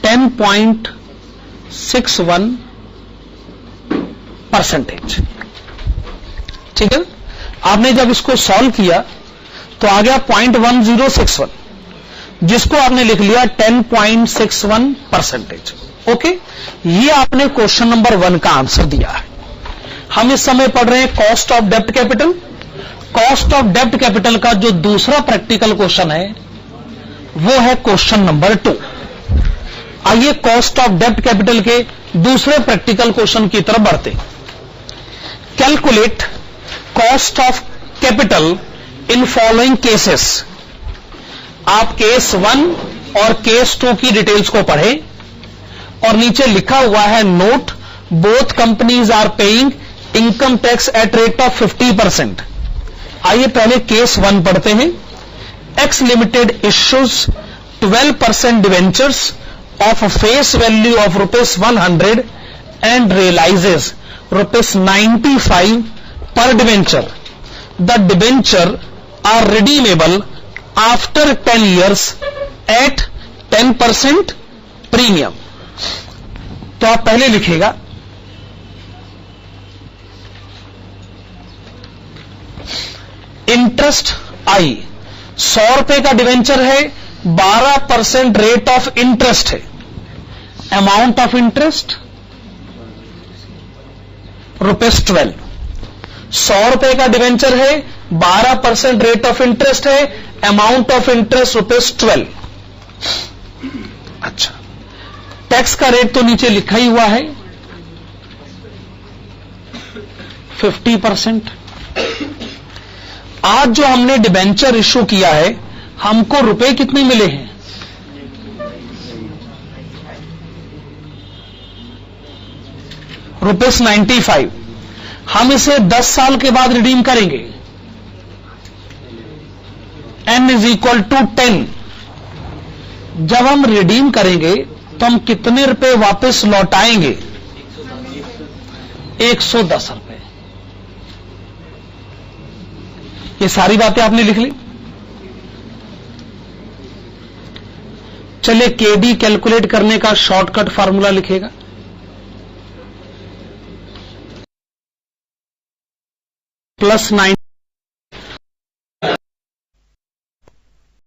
10.61%। ठीक है, आपने जब इसको सॉल्व किया तो आ गया 0.1061। जिसको आपने लिख लिया 10.61%। ओके, ये आपने क्वेश्चन नंबर 1 का आंसर दिया है। हम इस समय पढ़ रहे हैं कॉस्ट ऑफ डेब्ट कैपिटल। कॉस्ट ऑफ डेब्ट कैपिटल का जो दूसरा प्रैक्टिकल क्वेश्चन है वो है क्वेश्चन नंबर 2। आइए कॉस्ट ऑफ डेब्ट कैपिटल के दूसरे प्रैक्टिकल क्वेश्चन की तरफ बढ़ते हैं। Calculate cost of capital in following cases. आप केस 1 और केस 2 की डिटेल्स को पढ़ें और नीचे लिखा हुआ है note both companies are paying income tax at rate of 50%। आइए पहले केस 1 पढ़ते हैं। X limited issues 12% debentures of face value of ₹100 and realises ₹95 पर debenture. The debenture are redeemable after 10 years at 10% premium. तो आप पहले लिखिएगा इंटरेस्ट आई, 100 रुपए का डिवेंचर है, 12% रेट ऑफ इंटरेस्ट है। Amount of interest ₹12। 100 रुपए का डिवेंचर है, 12% रेट ऑफ इंटरेस्ट है, अमाउंट ऑफ इंटरेस्ट ₹12। अच्छा, टैक्स का रेट तो नीचे लिखा ही हुआ है 50%। आज जो हमने डिबेंचर इश्यू किया है, हमको रुपए कितने मिले हैं? ₹95। हम इसे 10 साल के बाद रिडीम करेंगे। n = 10। जब हम रिडीम करेंगे तो हम कितने रुपए वापस लौटाएंगे? 110 रुपए। ये सारी बातें आपने लिख ली। चलिए केडी कैलकुलेट करने का शॉर्टकट फार्मूला लिखेगा। +9